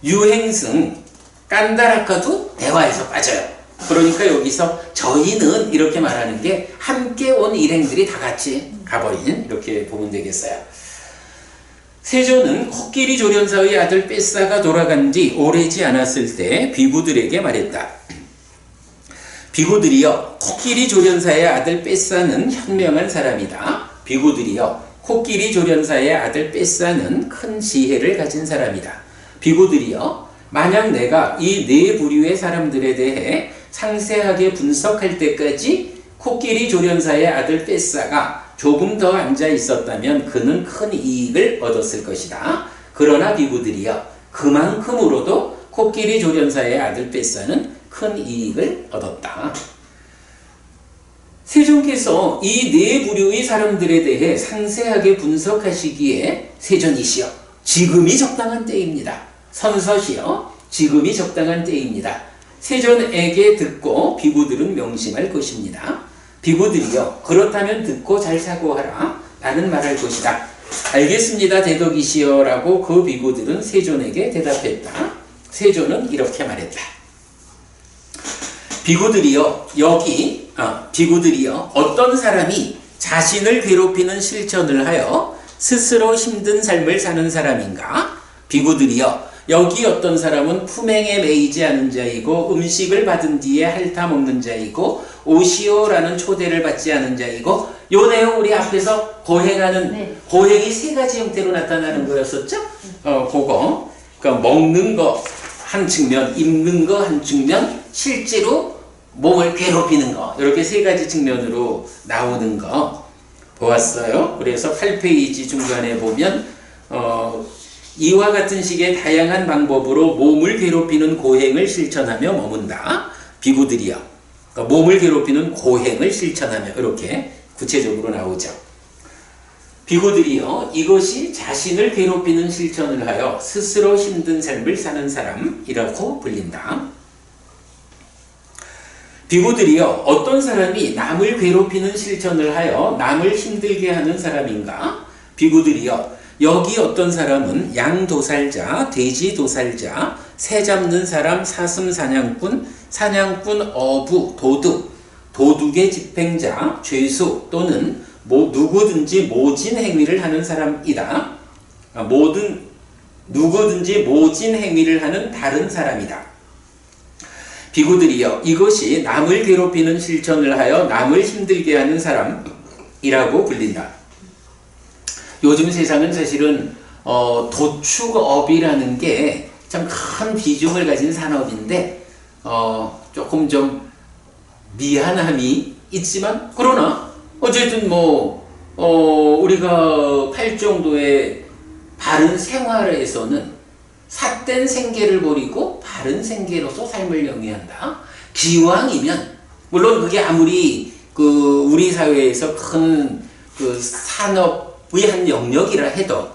유행승 깐다라카도 대화에서 빠져요. 그러니까 여기서 저희는 이렇게 말하는 게 함께 온 일행들이 다 같이 가버린 이렇게 보면 되겠어요. 세존은 코끼리 조련사의 아들 뺏사가 돌아간 뒤 오래지 않았을 때 비구들에게 말했다. 비구들이여 코끼리 조련사의 아들 뺏사는 현명한 사람이다. 비구들이여 코끼리 조련사의 아들 뺏사는 큰 지혜를 가진 사람이다. 비구들이여 만약 내가 이 네 부류의 사람들에 대해 상세하게 분석할 때까지 코끼리 조련사의 아들 뺏사가 조금 더 앉아 있었다면 그는 큰 이익을 얻었을 것이다. 그러나 비구들이여 그만큼으로도 코끼리 조련사의 아들 뺏사는 큰 이익을 얻었다. 세존께서 이 네 부류의 사람들에 대해 상세하게 분석하시기에 세존이시여 지금이 적당한 때입니다. 선서시여 지금이 적당한 때입니다. 세존에게 듣고 비구들은 명심할 것입니다. 비구들이여 그렇다면 듣고 잘 사고하라 라는 말할 것이다. 알겠습니다 대덕이시여 라고 그 비구들은 세존에게 대답했다. 세존은 이렇게 말했다. 비구들이여 비구들이여 어떤 사람이 자신을 괴롭히는 실천을 하여 스스로 힘든 삶을 사는 사람인가? 비구들이여 여기 어떤 사람은 품행에 매이지 않은 자이고 음식을 받은 뒤에 핥아 먹는 자이고 오시오라는 초대를 받지 않은 자이고 요 내용 우리 앞에서 고행하는 고행이 세 가지 형태로 나타나는 거였었죠? 그거 그러니까 먹는 거 한 측면, 입는 거 한 측면, 실제로 몸을 괴롭히는 거 이렇게 세 가지 측면으로 나오는 거 보았어요. 그래서 8페이지 중간에 보면 이와 같은 식의 다양한 방법으로 몸을 괴롭히는 고행을 실천하며 머문다. 비구들이여. 그러니까 몸을 괴롭히는 고행을 실천하며 이렇게 구체적으로 나오죠. 비구들이여 이것이 자신을 괴롭히는 실천을 하여 스스로 힘든 삶을 사는 사람이라고 불린다. 비구들이여 어떤 사람이 남을 괴롭히는 실천을 하여 남을 힘들게 하는 사람인가? 비구들이여 여기 어떤 사람은 양 도살자, 돼지 도살자, 새 잡는 사람, 사슴 사냥꾼, 사냥꾼, 어부, 도둑의 집행자, 죄수 또는 누구든지 모진 행위를 하는 사람이다. 누구든지 모진 행위를 하는 다른 사람이다. 비구들이여 이것이 남을 괴롭히는 실천을 하여 남을 힘들게 하는 사람이라고 불린다. 요즘 세상은 사실은 도축업이라는 게 참 큰 비중을 가진 산업인데 조금 좀 미안함이 있지만 그러나 어쨌든 우리가 팔 정도의 바른 생활에서는 삿된 생계를 버리고 바른 생계로서 삶을 영위한다. 기왕이면 물론 그게 아무리 우리 사회에서 큰 산업의 한 영역이라 해도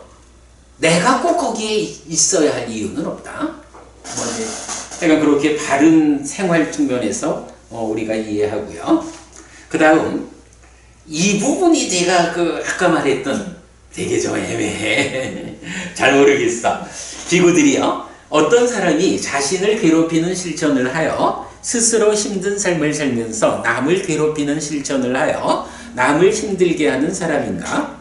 내가 꼭 거기에 있어야 할 이유는 없다. 그러니까 그렇게 바른 생활 측면에서 우리가 이해하고요. 그 다음 이 부분이 내가 아까 말했던 되게 좀 애매해. 잘 모르겠어. 비구들이요 어떤 사람이 자신을 괴롭히는 실천을 하여 스스로 힘든 삶을 살면서 남을 괴롭히는 실천을 하여 남을 힘들게 하는 사람인가?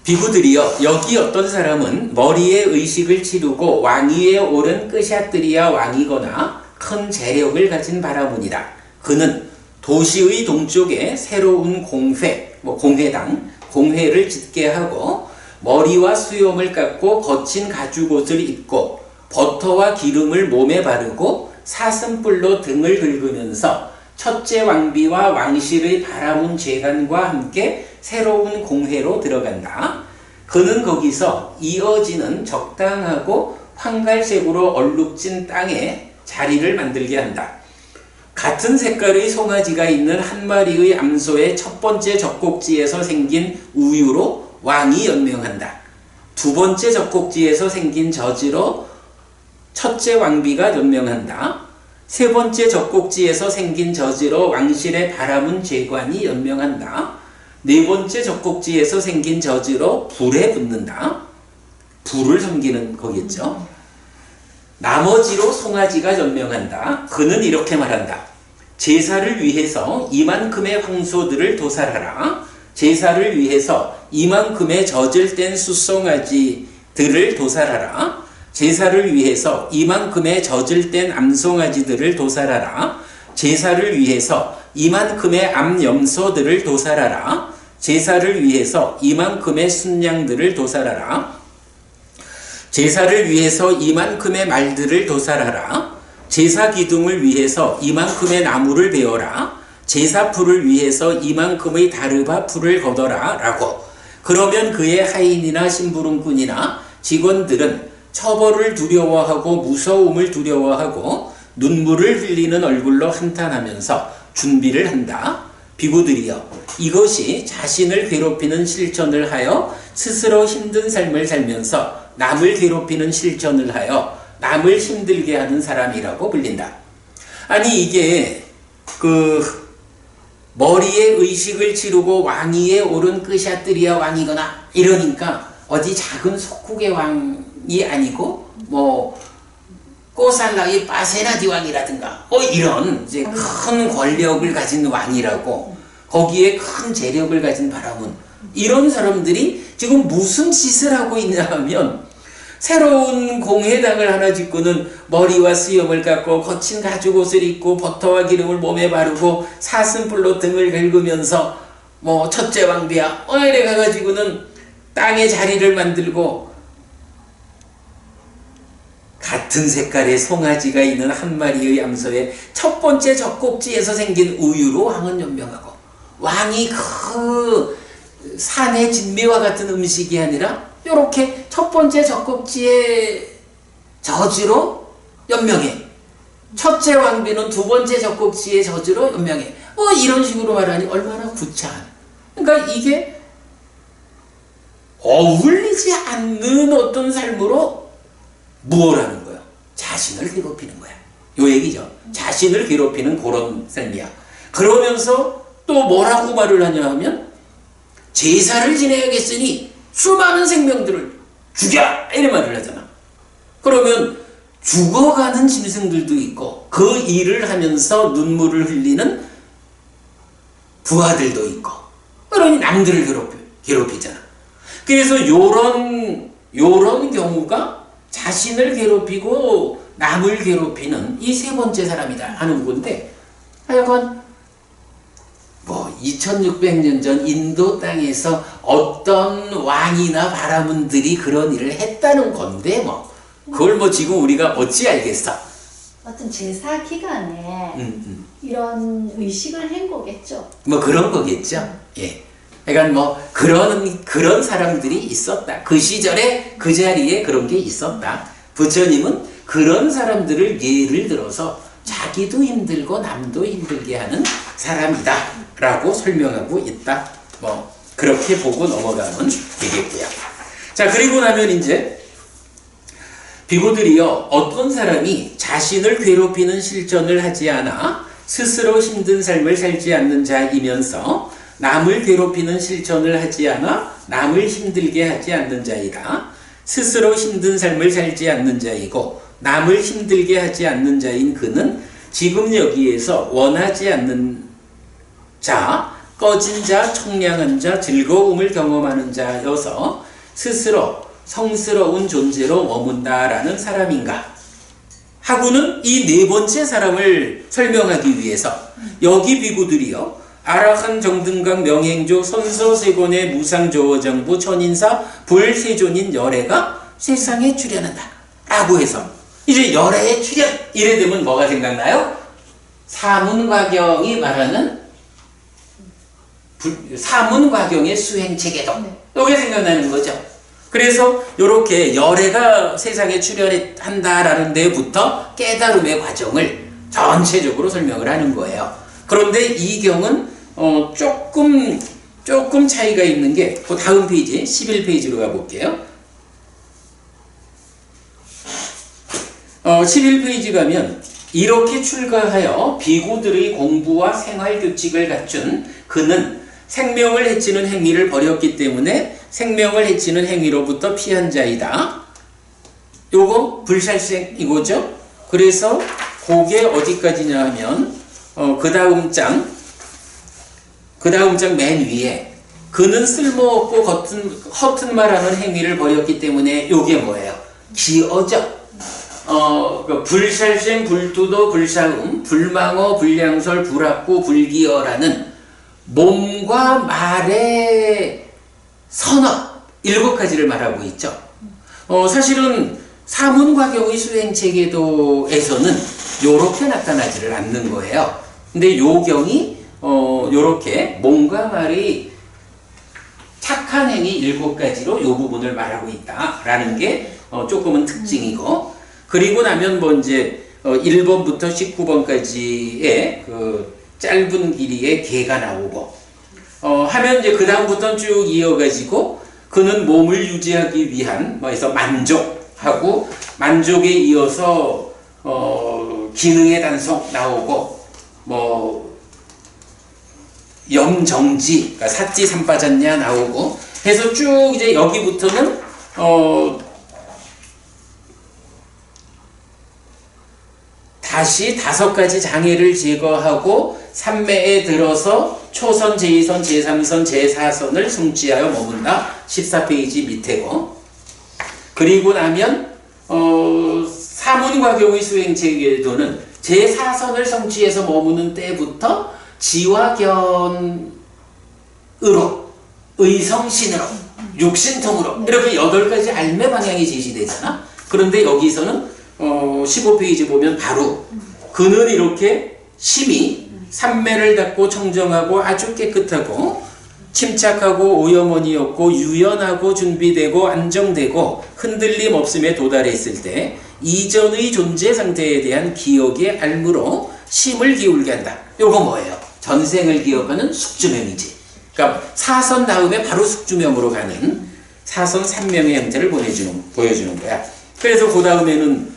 비구들이여 여기 어떤 사람은 머리에 의식을 치르고 왕위에 오른 끄샤뜨리아 왕이거나 큰 재력을 가진 바라문이다. 그는 도시의 동쪽에 새로운 공회를 짓게 하고 머리와 수염을 깎고 거친 가죽옷을 입고 버터와 기름을 몸에 바르고 사슴뿔로 등을 긁으면서 첫째 왕비와 왕실의 바라문 제관과 함께 새로운 공회로 들어간다. 그는 거기서 이어지는 적당하고 황갈색으로 얼룩진 땅에 자리를 만들게 한다. 같은 색깔의 송아지가 있는 한 마리의 암소의 첫 번째 젖꼭지에서 생긴 우유로 왕이 연명한다. 두 번째 젖꼭지에서 생긴 젖으로 첫째 왕비가 연명한다. 세 번째 젖꼭지에서 생긴 젖으로 왕실의 바라문 제관이 연명한다. 네 번째 젖꼭지에서 생긴 젖으로 불에 붙는다. 불을 섬기는 거겠죠. 나머지로 송아지가 연명한다. 그는 이렇게 말한다. 제사를 위해서 이만큼의 황소들을 도살하라. 제사를 위해서 이만큼의 젖을 뗀 숫송아지들을 도살하라. 제사를 위해서 이만큼의 젖을 뗀 암송아지들을 도살하라. 제사를 위해서 이만큼의 암염소들을 도살하라. 제사를 위해서 이만큼의 순양들을 도살하라. 제사를 위해서 이만큼의 말들을 도살하라. 제사 기둥을 위해서 이만큼의 나무를 베어라. 제사 풀을 위해서 이만큼의 다르바 풀을 걷어라. 라고. 그러면 그의 하인이나 심부름꾼이나 직원들은 처벌을 두려워하고 무서움을 두려워하고 눈물을 흘리는 얼굴로 한탄하면서 준비를 한다. 비구들이여 이것이 자신을 괴롭히는 실천을 하여 스스로 힘든 삶을 살면서 남을 괴롭히는 실천을 하여 남을 힘들게 하는 사람이라고 불린다. 아니 이게 머리에 의식을 치르고 왕위에 오른 끄샤뜨리아 왕이거나 이러니까 어디 작은 속국의 왕이 아니고 꼬살라의 빠세나디 왕이라든가 이런 이제 큰 권력을 가진 왕이라고 거기에 큰 재력을 가진 바라문 이런 사람들이 지금 무슨 짓을 하고 있냐 하면 새로운 공회당을 하나 짓고는 머리와 수염을 깎고 거친 가죽옷을 입고 버터와 기름을 몸에 바르고 사슴뿔로 등을 긁으면서 첫째 왕비야 이래 가가지고는 땅에 자리를 만들고 같은 색깔의 송아지가 있는 한 마리의 암소의 첫 번째 젖꼭지에서 생긴 우유로 왕은 연명하고 왕이 산의 진미와 같은 음식이 아니라 이렇게 첫 번째 젖꼭지의 젖으로 연명해. 첫째 왕비는 두 번째 젖꼭지의 젖으로 연명해. 이런 식으로 말하니 얼마나 구차한. 그러니까 이게 어울리지 않는 어떤 삶으로 무엇하는 거야? 자신을 괴롭히는 거야. 요 얘기죠. 자신을 괴롭히는 그런 삶이야. 그러면서 또 뭐라고 말을 하냐 하면 제사를 지내야겠으니 수많은 생명들을 죽여! 이런 말을 하잖아. 그러면 죽어가는 짐승들도 있고 그 일을 하면서 눈물을 흘리는 부하들도 있고 그러니 남들을 괴롭히잖아. 그래서 요런 경우가 자신을 괴롭히고 남을 괴롭히는 이 세 번째 사람이다 하는 건데, 하여간 2600년 전 인도 땅에서 어떤 왕이나 바라문들이 그런 일을 했다는 건데 그걸 지금 우리가 어찌 알겠어? 어떤 제사 기간에 이런 의식을 한 거겠죠. 그런 거겠죠. 예. 그러니까 그런 사람들이 있었다. 그 시절에 그 자리에 그런 게 있었다. 부처님은 그런 사람들을 예를 들어서 자기도 힘들고 남도 힘들게 하는 사람이다 라고 설명하고 있다. 그렇게 보고 넘어가면 되겠고요. 자, 그리고 나면 이제 비구들이요, 어떤 사람이 자신을 괴롭히는 실천을 하지 않아 스스로 힘든 삶을 살지 않는 자이면서 남을 괴롭히는 실천을 하지 않아 남을 힘들게 하지 않는 자이다. 스스로 힘든 삶을 살지 않는 자이고 남을 힘들게 하지 않는 자인 그는 지금 여기에서 원하지 않는 자, 꺼진 자, 청량한 자, 즐거움을 경험하는 자여서 스스로 성스러운 존재로 머문다라는 사람인가 하고는 이 네 번째 사람을 설명하기 위해서 여기 비구들이요, 아라한 정등강 명행조 선서세곤의 무상조어장부 천인사 불세존인 열애가 세상에 출현한다 라고 해서 이제 열애의 출현 이래 되면 뭐가 생각나요? 사문과경이 말하는 사문과경의 수행체계도 이게 생각나는 거죠. 그래서 이렇게 열애가 세상에 출현한다라는 데부터 깨달음의 과정을 전체적으로 설명을 하는 거예요. 그런데 이 경은 조금 차이가 있는 게 그 다음 페이지 11페이지로 가볼게요. 11페이지 가면 이렇게 출가하여 비구들의 공부와 생활 규칙을 갖춘 그는 생명을 해치는 행위를 버렸기 때문에 생명을 해치는 행위로부터 피한 자이다. 요거 불살생 이거죠. 그래서 그게 어디까지냐 하면 그 다음 장 맨 위에 그는 쓸모없고 허튼 말하는 행위를 버렸기 때문에 요게 뭐예요? 기어죠. 불살생, 불투도, 불사음, 불망어, 불량설, 불합구, 불기어라는 몸과 말의 선언 7가지를 말하고 있죠. 사실은 사문과경의 수행체계도에서는 요렇게 나타나지를 않는 거예요. 근데 요 경이 요렇게 몸과 말이 착한 행위 7가지로 요 부분을 말하고 있다라는 게 조금은 특징이고, 그리고 나면 이제 1번부터 19번까지의 그 짧은 길이의 개가 나오고 하면 이제 그 다음부터는 쭉 이어가지고 그는 몸을 유지하기 위한 그래서 만족하고 만족에 이어서 기능의 단속 나오고 염정지 그러니까 삿지 삼빠졌냐 나오고 해서 쭉 이제 여기부터는 다시 5가지 장애를 제거하고 삼매에 들어서 초선, 제2선, 제3선, 제4선을 성취하여 머문다. 14페이지 밑에고. 그리고 나면 사문과경의 수행체계도는 제4선을 성취해서 머무는 때부터 지와견으로 의성신으로 육신통으로 이렇게 8가지 알매 방향이 제시되잖아. 그런데 여기서는 15페이지 보면 바로 그는 이렇게 심히 삼매를 닦고 청정하고 아주 깨끗하고 침착하고 오염원이 없고 유연하고 준비되고 안정되고 흔들림 없음에 도달했을 때 이전의 존재 상태에 대한 기억의 알무로 심을 기울게 한다. 요거 뭐예요? 전생을 기억하는 숙주명이지. 그러니까 사선 다음에 바로 숙주명으로 가는 사선 3명의 형태를 보여주는 거야. 그래서 그 다음에는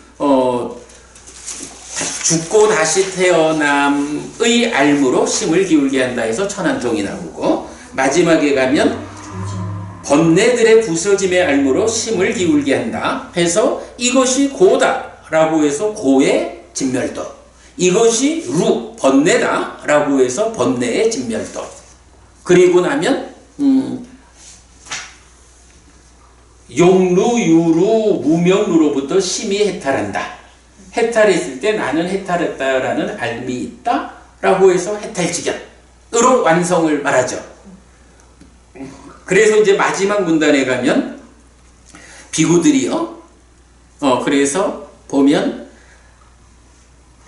죽고 다시 태어남의 알무로 심을 기울게 한다 해서 천안통이 나오고, 마지막에 가면 번뇌들의 부서짐의 알무로 심을 기울게 한다 해서 이것이 고다 라고 해서 고의 진멸도, 이것이 루 번뇌다 라고 해서 번뇌의 진멸도. 그리고 나면 용루 유루 무명루로부터 심이 해탈한다. 해탈했을 때 나는 해탈했다라는 알미 있다 라고 해서 해탈지견으로 완성을 말하죠. 그래서 이제 마지막 문단에 가면 비구들이요. 그래서 보면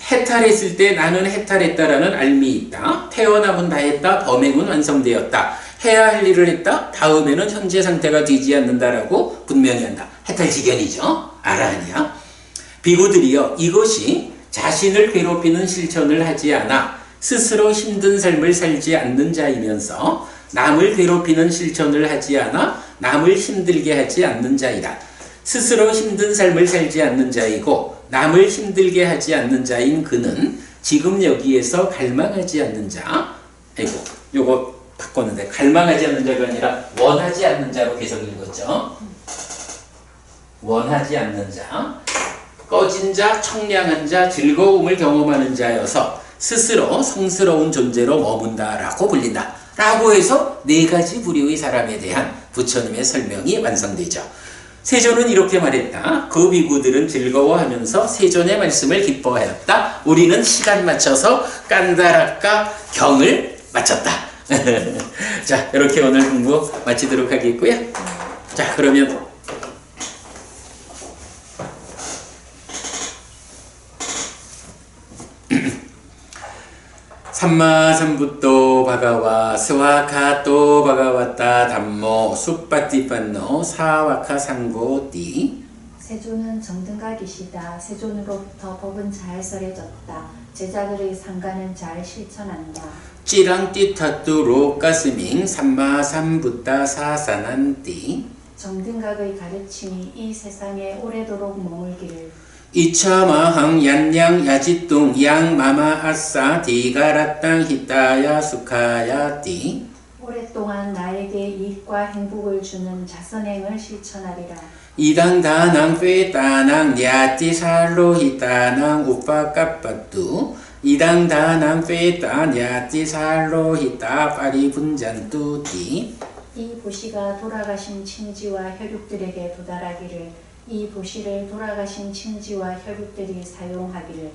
해탈했을 때 나는 해탈했다라는 알미 있다. 태어남은 다 했다. 범행은 완성되었다. 해야 할 일을 했다. 다음에는 현재 상태가 되지 않는다라고 분명히 한다. 해탈지견이죠. 아라하냐. 비구들이요. 이것이 자신을 괴롭히는 실천을 하지 않아 스스로 힘든 삶을 살지 않는 자이면서 남을 괴롭히는 실천을 하지 않아 남을 힘들게 하지 않는 자이다. 스스로 힘든 삶을 살지 않는 자이고 남을 힘들게 하지 않는 자인 그는 지금 여기에서 갈망하지 않는 자. 아이고, 요거 바꿨는데 갈망하지 않는 자가 아니라 원하지 않는 자로 계속 읽었죠. 원하지 않는 자. 꺼진 자, 청량한 자, 즐거움을 경험하는 자여서 스스로 성스러운 존재로 머문다라고 불린다. 라고 해서 네 가지 부류의 사람에 대한 부처님의 설명이 완성되죠. 세존은 이렇게 말했다. 그 비구들은 즐거워하면서 세존의 말씀을 기뻐하였다. 우리는 시간 맞춰서 깐다라까 경을 마쳤다. 자, 이렇게 오늘 공부 마치도록 하겠고요. 자, 그러면 삼마삼부토 바가와 스와카토 바가와타 담모 숫바티판노 사와카 상고띠. 세존은 정등각이시다. 세존으로부터 법은 잘 설해졌다. 제자들의 상가는 잘 실천한다. 찌랑띠타뚜 로까스밍 삼마삼부타 사사난띠. 정등각의 가르침이 이 세상에 오래도록 머물기를. 이차마항 얀양 야지뚱 양마마 아싸 디가라땅 히타야 수카야 띠. 오랫동안 나에게 이익과 행복을 주는 자선행을 실천하리라. 이당다낭 페따낭 야띠 살로 히타낭 우파까빠뚜. 이당다낭 페따 야띠 살로 히타 파리분잔뚜 띠. 이 보시가 돌아가신 친지와 혈육들에게 도달하기를. 이 보시를 돌아가신 친지와 혈육들이 사용하기를.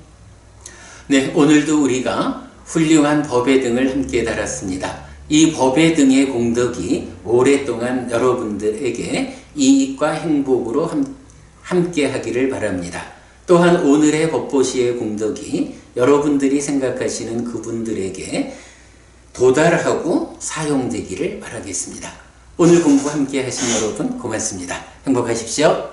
네, 오늘도 우리가 훌륭한 법의 등을 함께 달았습니다. 이 법의 등의 공덕이 오랫동안 여러분들에게 이익과 행복으로 함께 하기를 바랍니다. 또한 오늘의 법보시의 공덕이 여러분들이 생각하시는 그분들에게 도달하고 사용되기를 바라겠습니다. 오늘 공부 함께 하신 여러분 고맙습니다. 행복하십시오.